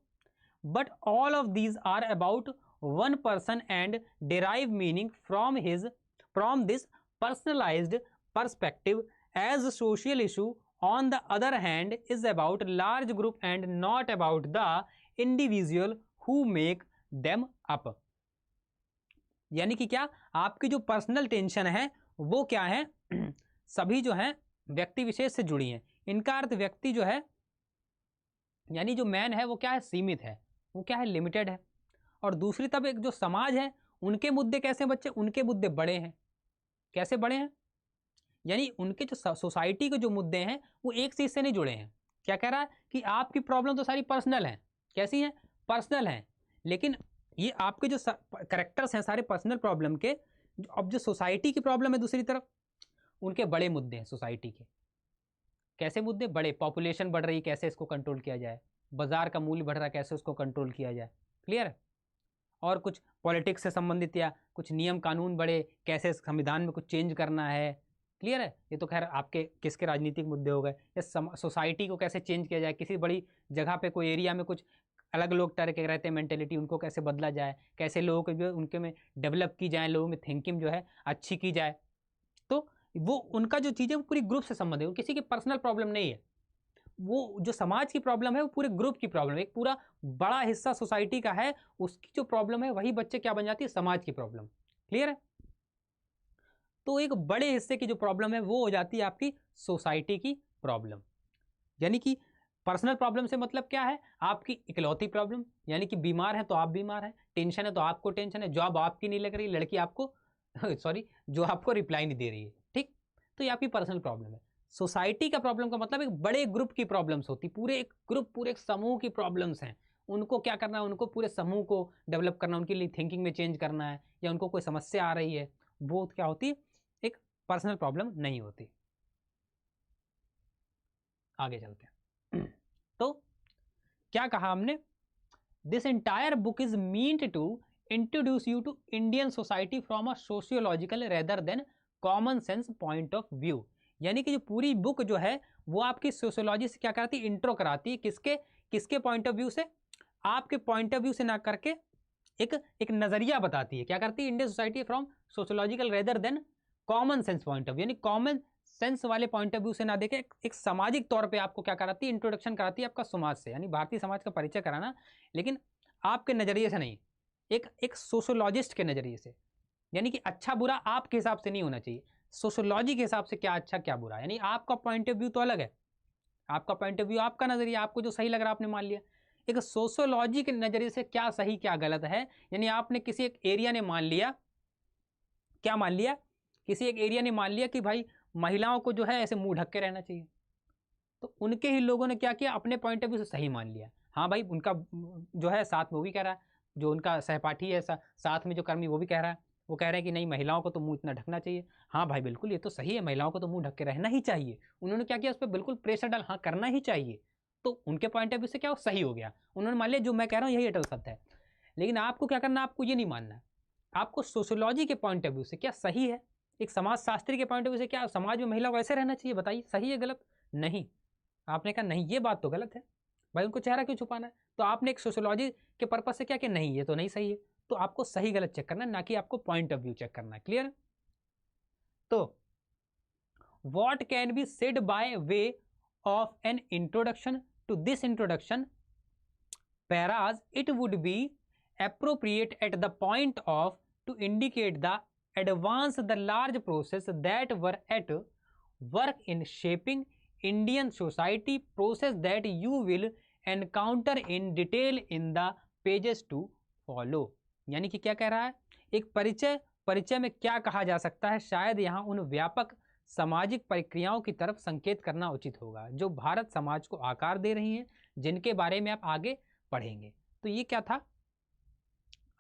but all of these are about one person and derive meaning from this personalized perspective, as social issue on the other hand is about large group and not about the individual who make them up। यानी कि क्या, आपकी जो personal tension है वो क्या है सभी जो है व्यक्ति विशेष से जुड़ी हैं। इनका अर्थ व्यक्ति जो है, यानी जो मैन है वो क्या है, सीमित है, वो क्या है, लिमिटेड है। और दूसरी तरफ एक जो समाज है, उनके मुद्दे कैसे बच्चे, उनके मुद्दे बड़े हैं। कैसे बड़े हैं, यानी उनके जो सोसाइटी के जो मुद्दे हैं वो एक चीज से नहीं जुड़े हैं, क्या कह रहा है कि आपकी प्रॉब्लम तो सारी पर्सनल है। कैसी है? पर्सनल है। लेकिन ये आपके जो करेक्टर्स हैं सारे पर्सनल प्रॉब्लम के, अब जो सोसाइटी की प्रॉब्लम है दूसरी तरफ, उनके बड़े मुद्दे हैं सोसाइटी के। कैसे मुद्दे? बड़े, पॉपुलेशन बढ़ रही, कैसे इसको कंट्रोल किया जाए, बाजार का मूल्य बढ़ रहा है, कैसे उसको कंट्रोल किया जाए। क्लियर है? और कुछ पॉलिटिक्स से संबंधित या कुछ नियम कानून बड़े, कैसे संविधान में कुछ चेंज करना है। क्लियर है? ये तो खैर आपके किसके राजनीतिक मुद्दे हो गए। या सोसाइटी को कैसे चेंज किया जाए, किसी बड़ी जगह पे कोई एरिया में कुछ अलग लोग तरह के रहते हैं मेंटेलिटी, उनको कैसे बदला जाए, कैसे लोगों को जो उनके में डेवलप की जाए, लोगों में थिंकिंग जो है अच्छी की जाए। तो वो उनका जो चीज़ें वो पूरी ग्रुप से संबंधित है, किसी की पर्सनल प्रॉब्लम नहीं है। वो जो समाज की प्रॉब्लम है वो पूरे ग्रुप की प्रॉब्लम है, एक पूरा बड़ा हिस्सा सोसाइटी का है, उसकी जो प्रॉब्लम है वही बच्चे क्या बन जाती है? समाज की प्रॉब्लम। क्लियर है? तो एक बड़े हिस्से की जो प्रॉब्लम है वो हो जाती है आपकी सोसाइटी की प्रॉब्लम। यानी कि पर्सनल प्रॉब्लम से मतलब क्या है? आपकी इकलौती प्रॉब्लम, यानी कि बीमार है तो आप बीमार हैं, टेंशन है तो आपको टेंशन है, जॉब आपकी नहीं लग रही, लड़की आपको सॉरी जो आपको रिप्लाई नहीं दे रही है। ठीक, तो ये आपकी पर्सनल प्रॉब्लम है। सोसाइटी का प्रॉब्लम का मतलब एक बड़े ग्रुप की प्रॉब्लम्स होती, पूरे एक ग्रुप, पूरे एक समूह की प्रॉब्लम्स हैं। उनको क्या करना है? उनको पूरे समूह को डेवलप करना, उनके लिए थिंकिंग में चेंज करना है, या उनको कोई समस्या आ रही है, वो क्या होती है? एक पर्सनल प्रॉब्लम नहीं होती। आगे चलते हैं। तो क्या कहा हमने? This entire book is meant to introduce you to Indian society from a sociological rather than common sense point of view. यानी कि जो पूरी बुक जो है वो आपकी सोशियोलॉजी से क्या कराती है? इंट्रो कराती है। किसके किसके पॉइंट ऑफ व्यू से? आपके पॉइंट ऑफ व्यू से ना करके एक एक नजरिया बताती है। क्या करती है? Indian society from sociological rather than common sense point of view, यानी कॉमन सेंस वाले पॉइंट ऑफ व्यू से ना देखे, एक सामाजिक तौर पे आपको क्या कराती है? इंट्रोडक्शन कराती है आपका समाज से, यानी भारतीय समाज का परिचय कराना, लेकिन आपके नजरिए से नहीं, एक एक सोशोलॉजिस्ट के नजरिए से। यानी कि अच्छा बुरा आपके हिसाब से नहीं होना चाहिए, सोशोलॉजी के हिसाब से क्या अच्छा क्या बुरा, यानी आपका पॉइंट ऑफ व्यू तो अलग है, आपका पॉइंट ऑफ व्यू, आपका नजरिया, आपको जो सही लग रहा है आपने मान लिया। एक सोशोलॉजी के नजरिए से क्या सही क्या गलत है, यानी आपने किसी एक एरिया ने मान लिया, क्या मान लिया? किसी एक एरिया ने मान लिया कि भाई महिलाओं को जो है ऐसे मुंह ढक के रहना चाहिए, तो उनके ही लोगों ने क्या किया? अपने पॉइंट ऑफ व्यू से सही मान लिया। हाँ भाई, उनका जो है साथ में वो भी कह रहा है, जो उनका सहपाठी है साथ में जो कर्मी, वो भी कह रहा है, वो कह रहे हैं कि नहीं, महिलाओं को तो मुंह इतना ढकना चाहिए। हाँ भाई बिल्कुल, ये तो सही है, महिलाओं को तो मुंह ढक के रहना ही चाहिए। उन्होंने क्या किया? उस पर बिल्कुल प्रेशर डाल, हाँ करना ही चाहिए। तो उनके पॉइंट ऑफ व्यू से क्या सही हो गया, उन्होंने मान लिया जो मैं कह रहा हूँ यही अटल सत्य है। लेकिन आपको क्या करना? आपको ये नहीं मानना है, आपको सोशोलॉजी के पॉइंट ऑफ व्यू से क्या सही है, एक समाजशास्त्री के पॉइंट ऑफ व्यू से क्या समाज में महिला को ऐसे रहना चाहिए, बताइए सही है गलत? नहीं। आपने कहा नहीं ये बात तो गलत है, भाई उनको चेहरा क्यों छुपाना है? तो आपने एक सोशोलॉजी के पर्पज से क्या कि नहीं ये तो नहीं सही है, तो आपको सही गलत चेक करना है, ना कि आपको पॉइंट ऑफ व्यू चेक करना है। क्लियर? तो what can be said by way of an introduction to this introduction, whereas it would be appropriate at the point of to indicate the advance the large process that were at work in shaping Indian society, process that you will encounter in detail in the pages to follow। यानी कि क्या कह रहा है? एक परिचय, परिचय में क्या कहा जा सकता है, शायद यहाँ उन व्यापक सामाजिक प्रक्रियाओं की तरफ संकेत करना उचित होगा जो भारत समाज को आकार दे रही हैं, जिनके बारे में आप आगे पढ़ेंगे। तो ये क्या था?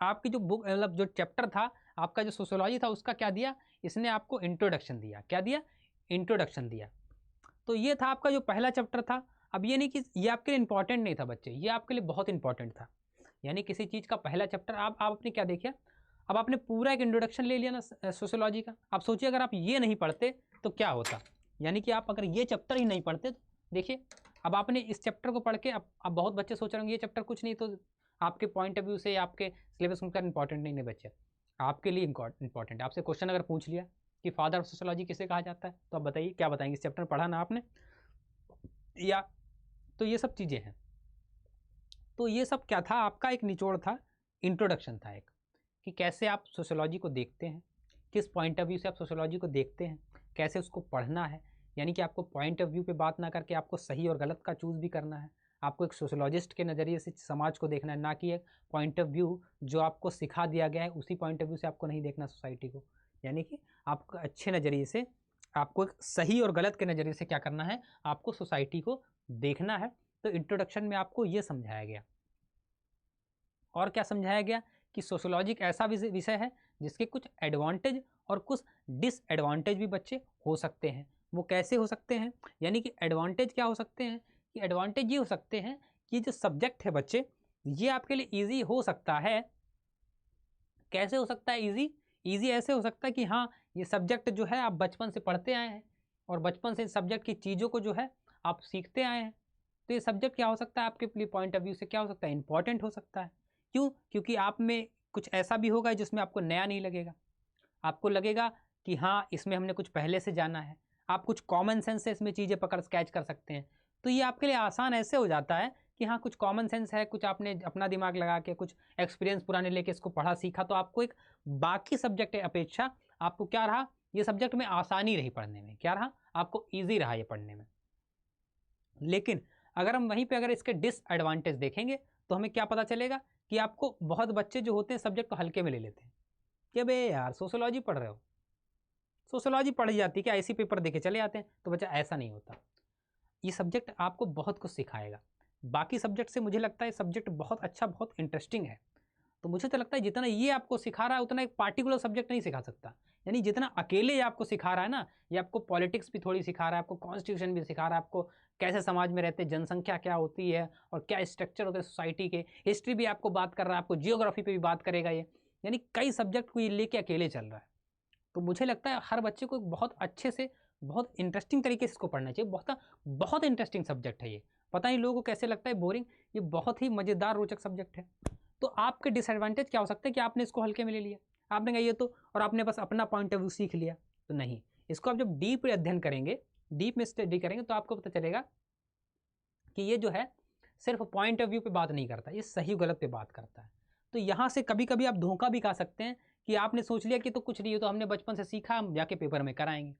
आपकी जो बुक मतलब जो चैप्टर था आपका, जो सोशियोलॉजी था, उसका क्या दिया इसने? आपको इंट्रोडक्शन दिया। क्या दिया? इंट्रोडक्शन दिया। तो ये था आपका जो पहला चैप्टर था। अब ये नहीं कि ये आपके लिए इंपॉर्टेंट नहीं था बच्चे, ये आपके लिए बहुत इंपॉर्टेंट था। यानी किसी चीज़ का पहला चैप्टर आप आपने क्या देखिए, अब आपने पूरा एक इंट्रोडक्शन ले लिया ना सोशियोलॉजी का। आप सोचिए अगर आप ये नहीं पढ़ते तो क्या होता, यानी कि आप अगर ये चैप्टर ही नहीं पढ़ते तो देखिए, अब आपने इस चैप्टर को पढ़ के अब बहुत बच्चे सोच रहे होंगे ये चैप्टर कुछ नहीं, तो आपके पॉइंट ऑफ व्यू से आपके सिलेबस में इंपॉर्टेंट नहीं बच्चे, आपके लिए इंपॉर्टेंट है। आपसे क्वेश्चन अगर पूछ लिया कि फादर ऑफ सोशियोलॉजी किसे कहा जाता है, तो आप बताइए क्या बताएंगे? इस चैप्टर में पढ़ा ना आपने, या तो ये सब चीज़ें हैं। तो ये सब क्या था? आपका एक निचोड़ था, इंट्रोडक्शन था एक, कि कैसे आप सोशियोलॉजी को देखते हैं, किस पॉइंट ऑफ व्यू से आप सोशियोलॉजी को देखते हैं, कैसे उसको पढ़ना है। यानी कि आपको पॉइंट ऑफ व्यू पे बात ना करके आपको सही और गलत का चूज़ भी करना है। आपको एक सोशियोलॉजिस्ट के नज़रिए से समाज को देखना है, ना कि एक पॉइंट ऑफ व्यू जो आपको सिखा दिया गया है उसी पॉइंट ऑफ व्यू से आपको नहीं देखना सोसाइटी को। यानी कि आपको अच्छे नज़रिए से आपको एक सही और गलत के नज़रिए से क्या करना है, आपको सोसाइटी को देखना है। तो इंट्रोडक्शन में आपको ये समझाया गया। और क्या समझाया गया कि सोशियोलॉजी एक ऐसा विषय है जिसके कुछ एडवांटेज और कुछ डिसएडवांटेज भी बच्चे हो सकते हैं। वो कैसे हो सकते हैं, यानी कि एडवांटेज क्या हो सकते हैं, कि एडवांटेज ये हो सकते हैं कि जो सब्जेक्ट है बच्चे, ये आपके लिए ईजी हो सकता है। कैसे हो सकता है ईजी? ईजी ऐसे हो सकता है कि हाँ, ये सब्जेक्ट जो है आप बचपन से पढ़ते आए हैं और बचपन से इस सब्जेक्ट की चीज़ों को जो है आप सीखते आए हैं। तो ये सब्जेक्ट क्या हो सकता है आपके लिए पॉइंट ऑफ व्यू से, क्या हो सकता है, इंपॉर्टेंट हो सकता है। क्यों? क्योंकि आप में कुछ ऐसा भी होगा जिसमें आपको नया नहीं लगेगा। आपको लगेगा कि हाँ, इसमें हमने कुछ पहले से जाना है। आप कुछ कॉमन सेंस से इसमें चीज़ें पकड़ कैच कर सकते हैं। तो ये आपके लिए आसान ऐसे हो जाता है कि हाँ, कुछ कॉमन सेंस है, कुछ आपने अपना दिमाग लगा के, कुछ एक्सपीरियंस पुराने लेके इसको पढ़ा सीखा, तो आपको एक बाकी सब्जेक्ट की अपेक्षा आपको क्या रहा, ये सब्जेक्ट में आसानी रही पढ़ने में। क्या रहा? आपको ईजी रहा ये पढ़ने में। लेकिन अगर हम वहीं पे अगर इसके डिसएडवांटेज देखेंगे तो हमें क्या पता चलेगा कि आपको बहुत बच्चे जो होते हैं सब्जेक्ट को हल्के में ले लेते हैं कि अबे यार सोशियोलॉजी पढ़ रहे हो, सोशियोलॉजी पढ़ी जाती है क्या, ऐसी पेपर देके चले आते हैं। तो बच्चा ऐसा नहीं होता। ये सब्जेक्ट आपको बहुत कुछ सिखाएगा। बाकी सब्जेक्ट से मुझे लगता है सब्जेक्ट बहुत अच्छा, बहुत इंटरेस्टिंग है। तो मुझे तो लगता है जितना ये आपको सिखा रहा है उतना एक पार्टिकुलर सब्जेक्ट नहीं सिखा सकता। यानी जितना अकेले ये आपको सिखा रहा है ना, ये आपको पॉलिटिक्स भी थोड़ी सिखा रहा है, आपको कॉन्स्टिट्यूशन भी सिखा रहा है, आपको कैसे समाज में रहते हैं, जनसंख्या क्या होती है और क्या स्ट्रक्चर होता है सोसाइटी के, हिस्ट्री भी आपको बात कर रहा है, आपको जियोग्राफी पे भी बात करेगा ये। यानी कई सब्जेक्ट को ये लेके अकेले चल रहा है। तो मुझे लगता है हर बच्चे को बहुत अच्छे से, बहुत इंटरेस्टिंग तरीके से इसको पढ़ना चाहिए। बहुत बहुत इंटरेस्टिंग सब्जेक्ट है ये। पता नहीं लोगों को कैसे लगता है बोरिंग, ये बहुत ही मज़ेदार रोचक सब्जेक्ट है। तो आपके डिसएडवांटेज क्या हो सकते हैं कि आपने इसको हल्के में ले लिया, आपने कहा ये तो, और आपने बस अपना पॉइंट ऑफ व्यू सीख लिया। तो नहीं, इसको आप जब डीप अध्ययन करेंगे, डीप में स्टडी करेंगे, तो आपको पता चलेगा कि ये जो है सिर्फ पॉइंट ऑफ व्यू पे बात नहीं करता, ये सही गलत पे बात करता है। तो यहाँ से कभी कभी आप धोखा भी खा सकते हैं कि आपने सोच लिया कि तो कुछ नहीं है, तो हमने बचपन से सीखा, हम जाके पेपर में कराएंगे।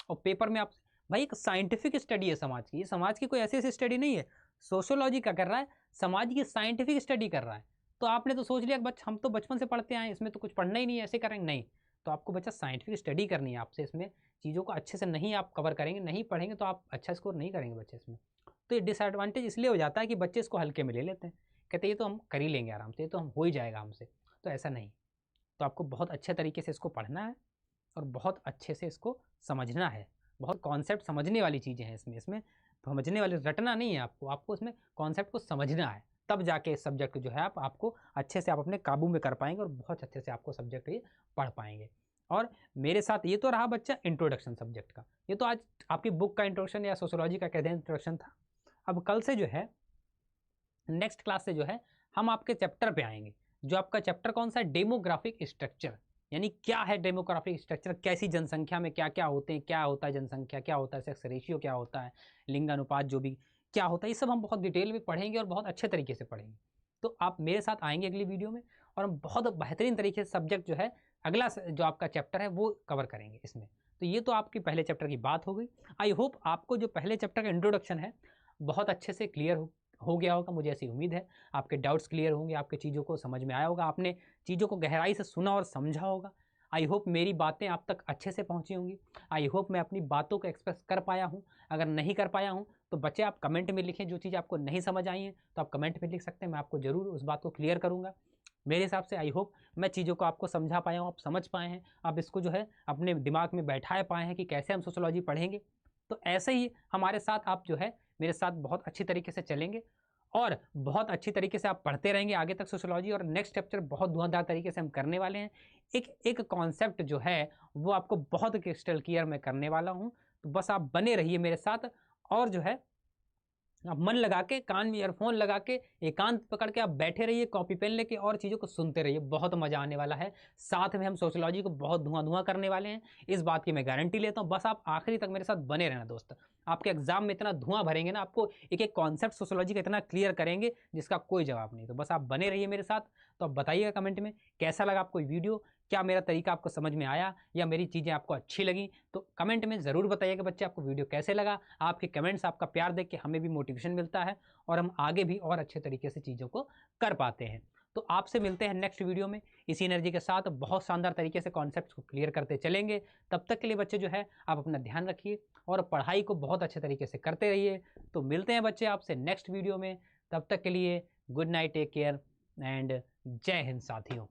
और पेपर में आप, भाई एक साइंटिफिक स्टडी है समाज की, ये समाज की कोई ऐसी ऐसी स्टडी नहीं है। सोशियोलॉजी क्या कर रहा है, समाज की साइंटिफिक स्टडी कर रहा है। तो आपने तो सोच लिया कि हम तो बचपन से पढ़ते आए, इसमें तो कुछ पढ़ना ही नहीं है, ऐसे करेंगे नहीं। तो आपको बच्चा साइंटिफिक स्टडी करनी है आपसे, इसमें चीज़ों को अच्छे से नहीं आप कवर करेंगे, नहीं पढ़ेंगे तो आप अच्छा स्कोर नहीं करेंगे बच्चे इसमें। तो ये डिसएडवांटेज इसलिए हो जाता है कि बच्चे इसको हल्के में ले लेते हैं, कहते हैं ये तो हम कर ही लेंगे आराम से, ये तो हम हो ही जाएगा हमसे। तो ऐसा नहीं। तो आपको बहुत अच्छे तरीके से इसको पढ़ना है और बहुत अच्छे से इसको समझना है। बहुत कॉन्सेप्ट समझने वाली चीज़ें हैं इसमें, इसमें समझने वाले, रटना नहीं है आपको, आपको इसमें कॉन्सेप्ट को समझना है। तब जाके इस सब्जेक्ट जो है आपको अच्छे से आप अपने काबू में कर पाएंगे और बहुत अच्छे से आपको सब्जेक्ट ये पढ़ पाएंगे। और मेरे साथ ये तो रहा बच्चा इंट्रोडक्शन सब्जेक्ट का, ये तो आज आपकी बुक का इंट्रोडक्शन या सोशियोलॉजी का कहते हैं इंट्रोडक्शन था। अब कल से जो है, नेक्स्ट क्लास से जो है, हम आपके चैप्टर पे आएंगे। जो आपका चैप्टर कौन सा है, डेमोग्राफिक स्ट्रक्चर। यानी क्या है डेमोग्राफिक स्ट्रक्चर, कैसी जनसंख्या में क्या क्या होते हैं, क्या होता है जनसंख्या, क्या होता है सेक्स रेशियो, क्या होता है लिंगानुपात, जो भी क्या होता है, ये सब हम बहुत डिटेल में पढ़ेंगे और बहुत अच्छे तरीके से पढ़ेंगे। तो आप मेरे साथ आएंगे अगली वीडियो में और हम बहुत बेहतरीन तरीके से सब्जेक्ट जो है, अगला जो आपका चैप्टर है वो कवर करेंगे इसमें। तो ये तो आपकी पहले चैप्टर की बात हो गई। आई होप आपको जो पहले चैप्टर का इंट्रोडक्शन है बहुत अच्छे से क्लियर हो गया होगा, मुझे ऐसी उम्मीद है। आपके डाउट्स क्लियर होंगे, आपके चीज़ों को समझ में आया होगा, आपने चीज़ों को गहराई से सुना और समझा होगा। आई होप मेरी बातें आप तक अच्छे से पहुंची होंगी। आई होप मैं अपनी बातों को एक्सप्रेस कर पाया हूं। अगर नहीं कर पाया हूं तो बच्चे आप कमेंट में लिखें, जो चीज़ आपको नहीं समझ आई है तो आप कमेंट में लिख सकते हैं, मैं आपको ज़रूर उस बात को क्लियर करूँगा। मेरे हिसाब से आई होप मैं चीज़ों को आपको समझा पाया हूँ, आप समझ पाए हैं, आप इसको जो है अपने दिमाग में बैठाए पाए हैं कि कैसे हम सोशियोलॉजी पढ़ेंगे। तो ऐसे ही हमारे साथ आप जो है मेरे साथ बहुत अच्छी तरीके से चलेंगे और बहुत अच्छी तरीके से आप पढ़ते रहेंगे आगे तक सोशियोलॉजी। और नेक्स्ट चैप्टर बहुत धुआंधार तरीके से हम करने वाले हैं। एक एक कॉन्सेप्ट जो है वो आपको बहुत क्रिस्टल क्लियर मैं करने वाला हूँ। तो बस आप बने रहिए मेरे साथ और जो है आप मन लगा के, कान में ईयरफोन लगा के, एकांत पकड़ के आप बैठे रहिए, कॉपी पेन लेके और चीज़ों को सुनते रहिए, बहुत मज़ा आने वाला है। साथ में हम सोशियोलॉजी को बहुत धुआं करने वाले हैं, इस बात की मैं गारंटी लेता हूँ। बस आप आखिरी तक मेरे साथ बने रहना दोस्त। आपके एग्जाम में इतना धुआं भरेंगे ना, आपको एक एक कॉन्सेप्ट सोशियोलॉजी का इतना क्लियर करेंगे जिसका कोई जवाब नहीं। तो बस आप बने रहिए मेरे साथ। तो आप बताइएगा कमेंट में कैसा लगा आपको वीडियो, क्या मेरा तरीका आपको समझ में आया या मेरी चीज़ें आपको अच्छी लगी। तो कमेंट में ज़रूर बताइएगा बच्चे आपको वीडियो कैसे लगा। आपके कमेंट्स, आपका प्यार देख के हमें भी मोटिवेशन मिलता है और हम आगे भी और अच्छे तरीके से चीज़ों को कर पाते हैं। तो आपसे मिलते हैं नेक्स्ट वीडियो में इसी एनर्जी के साथ, बहुत शानदार तरीके से कॉन्सेप्ट्स को क्लियर करते चलेंगे। तब तक के लिए बच्चे जो है आप अपना ध्यान रखिए और पढ़ाई को बहुत अच्छे तरीके से करते रहिए। तो मिलते हैं बच्चे आपसे नेक्स्ट वीडियो में, तब तक के लिए good night, take care and जय हिंद साथियों।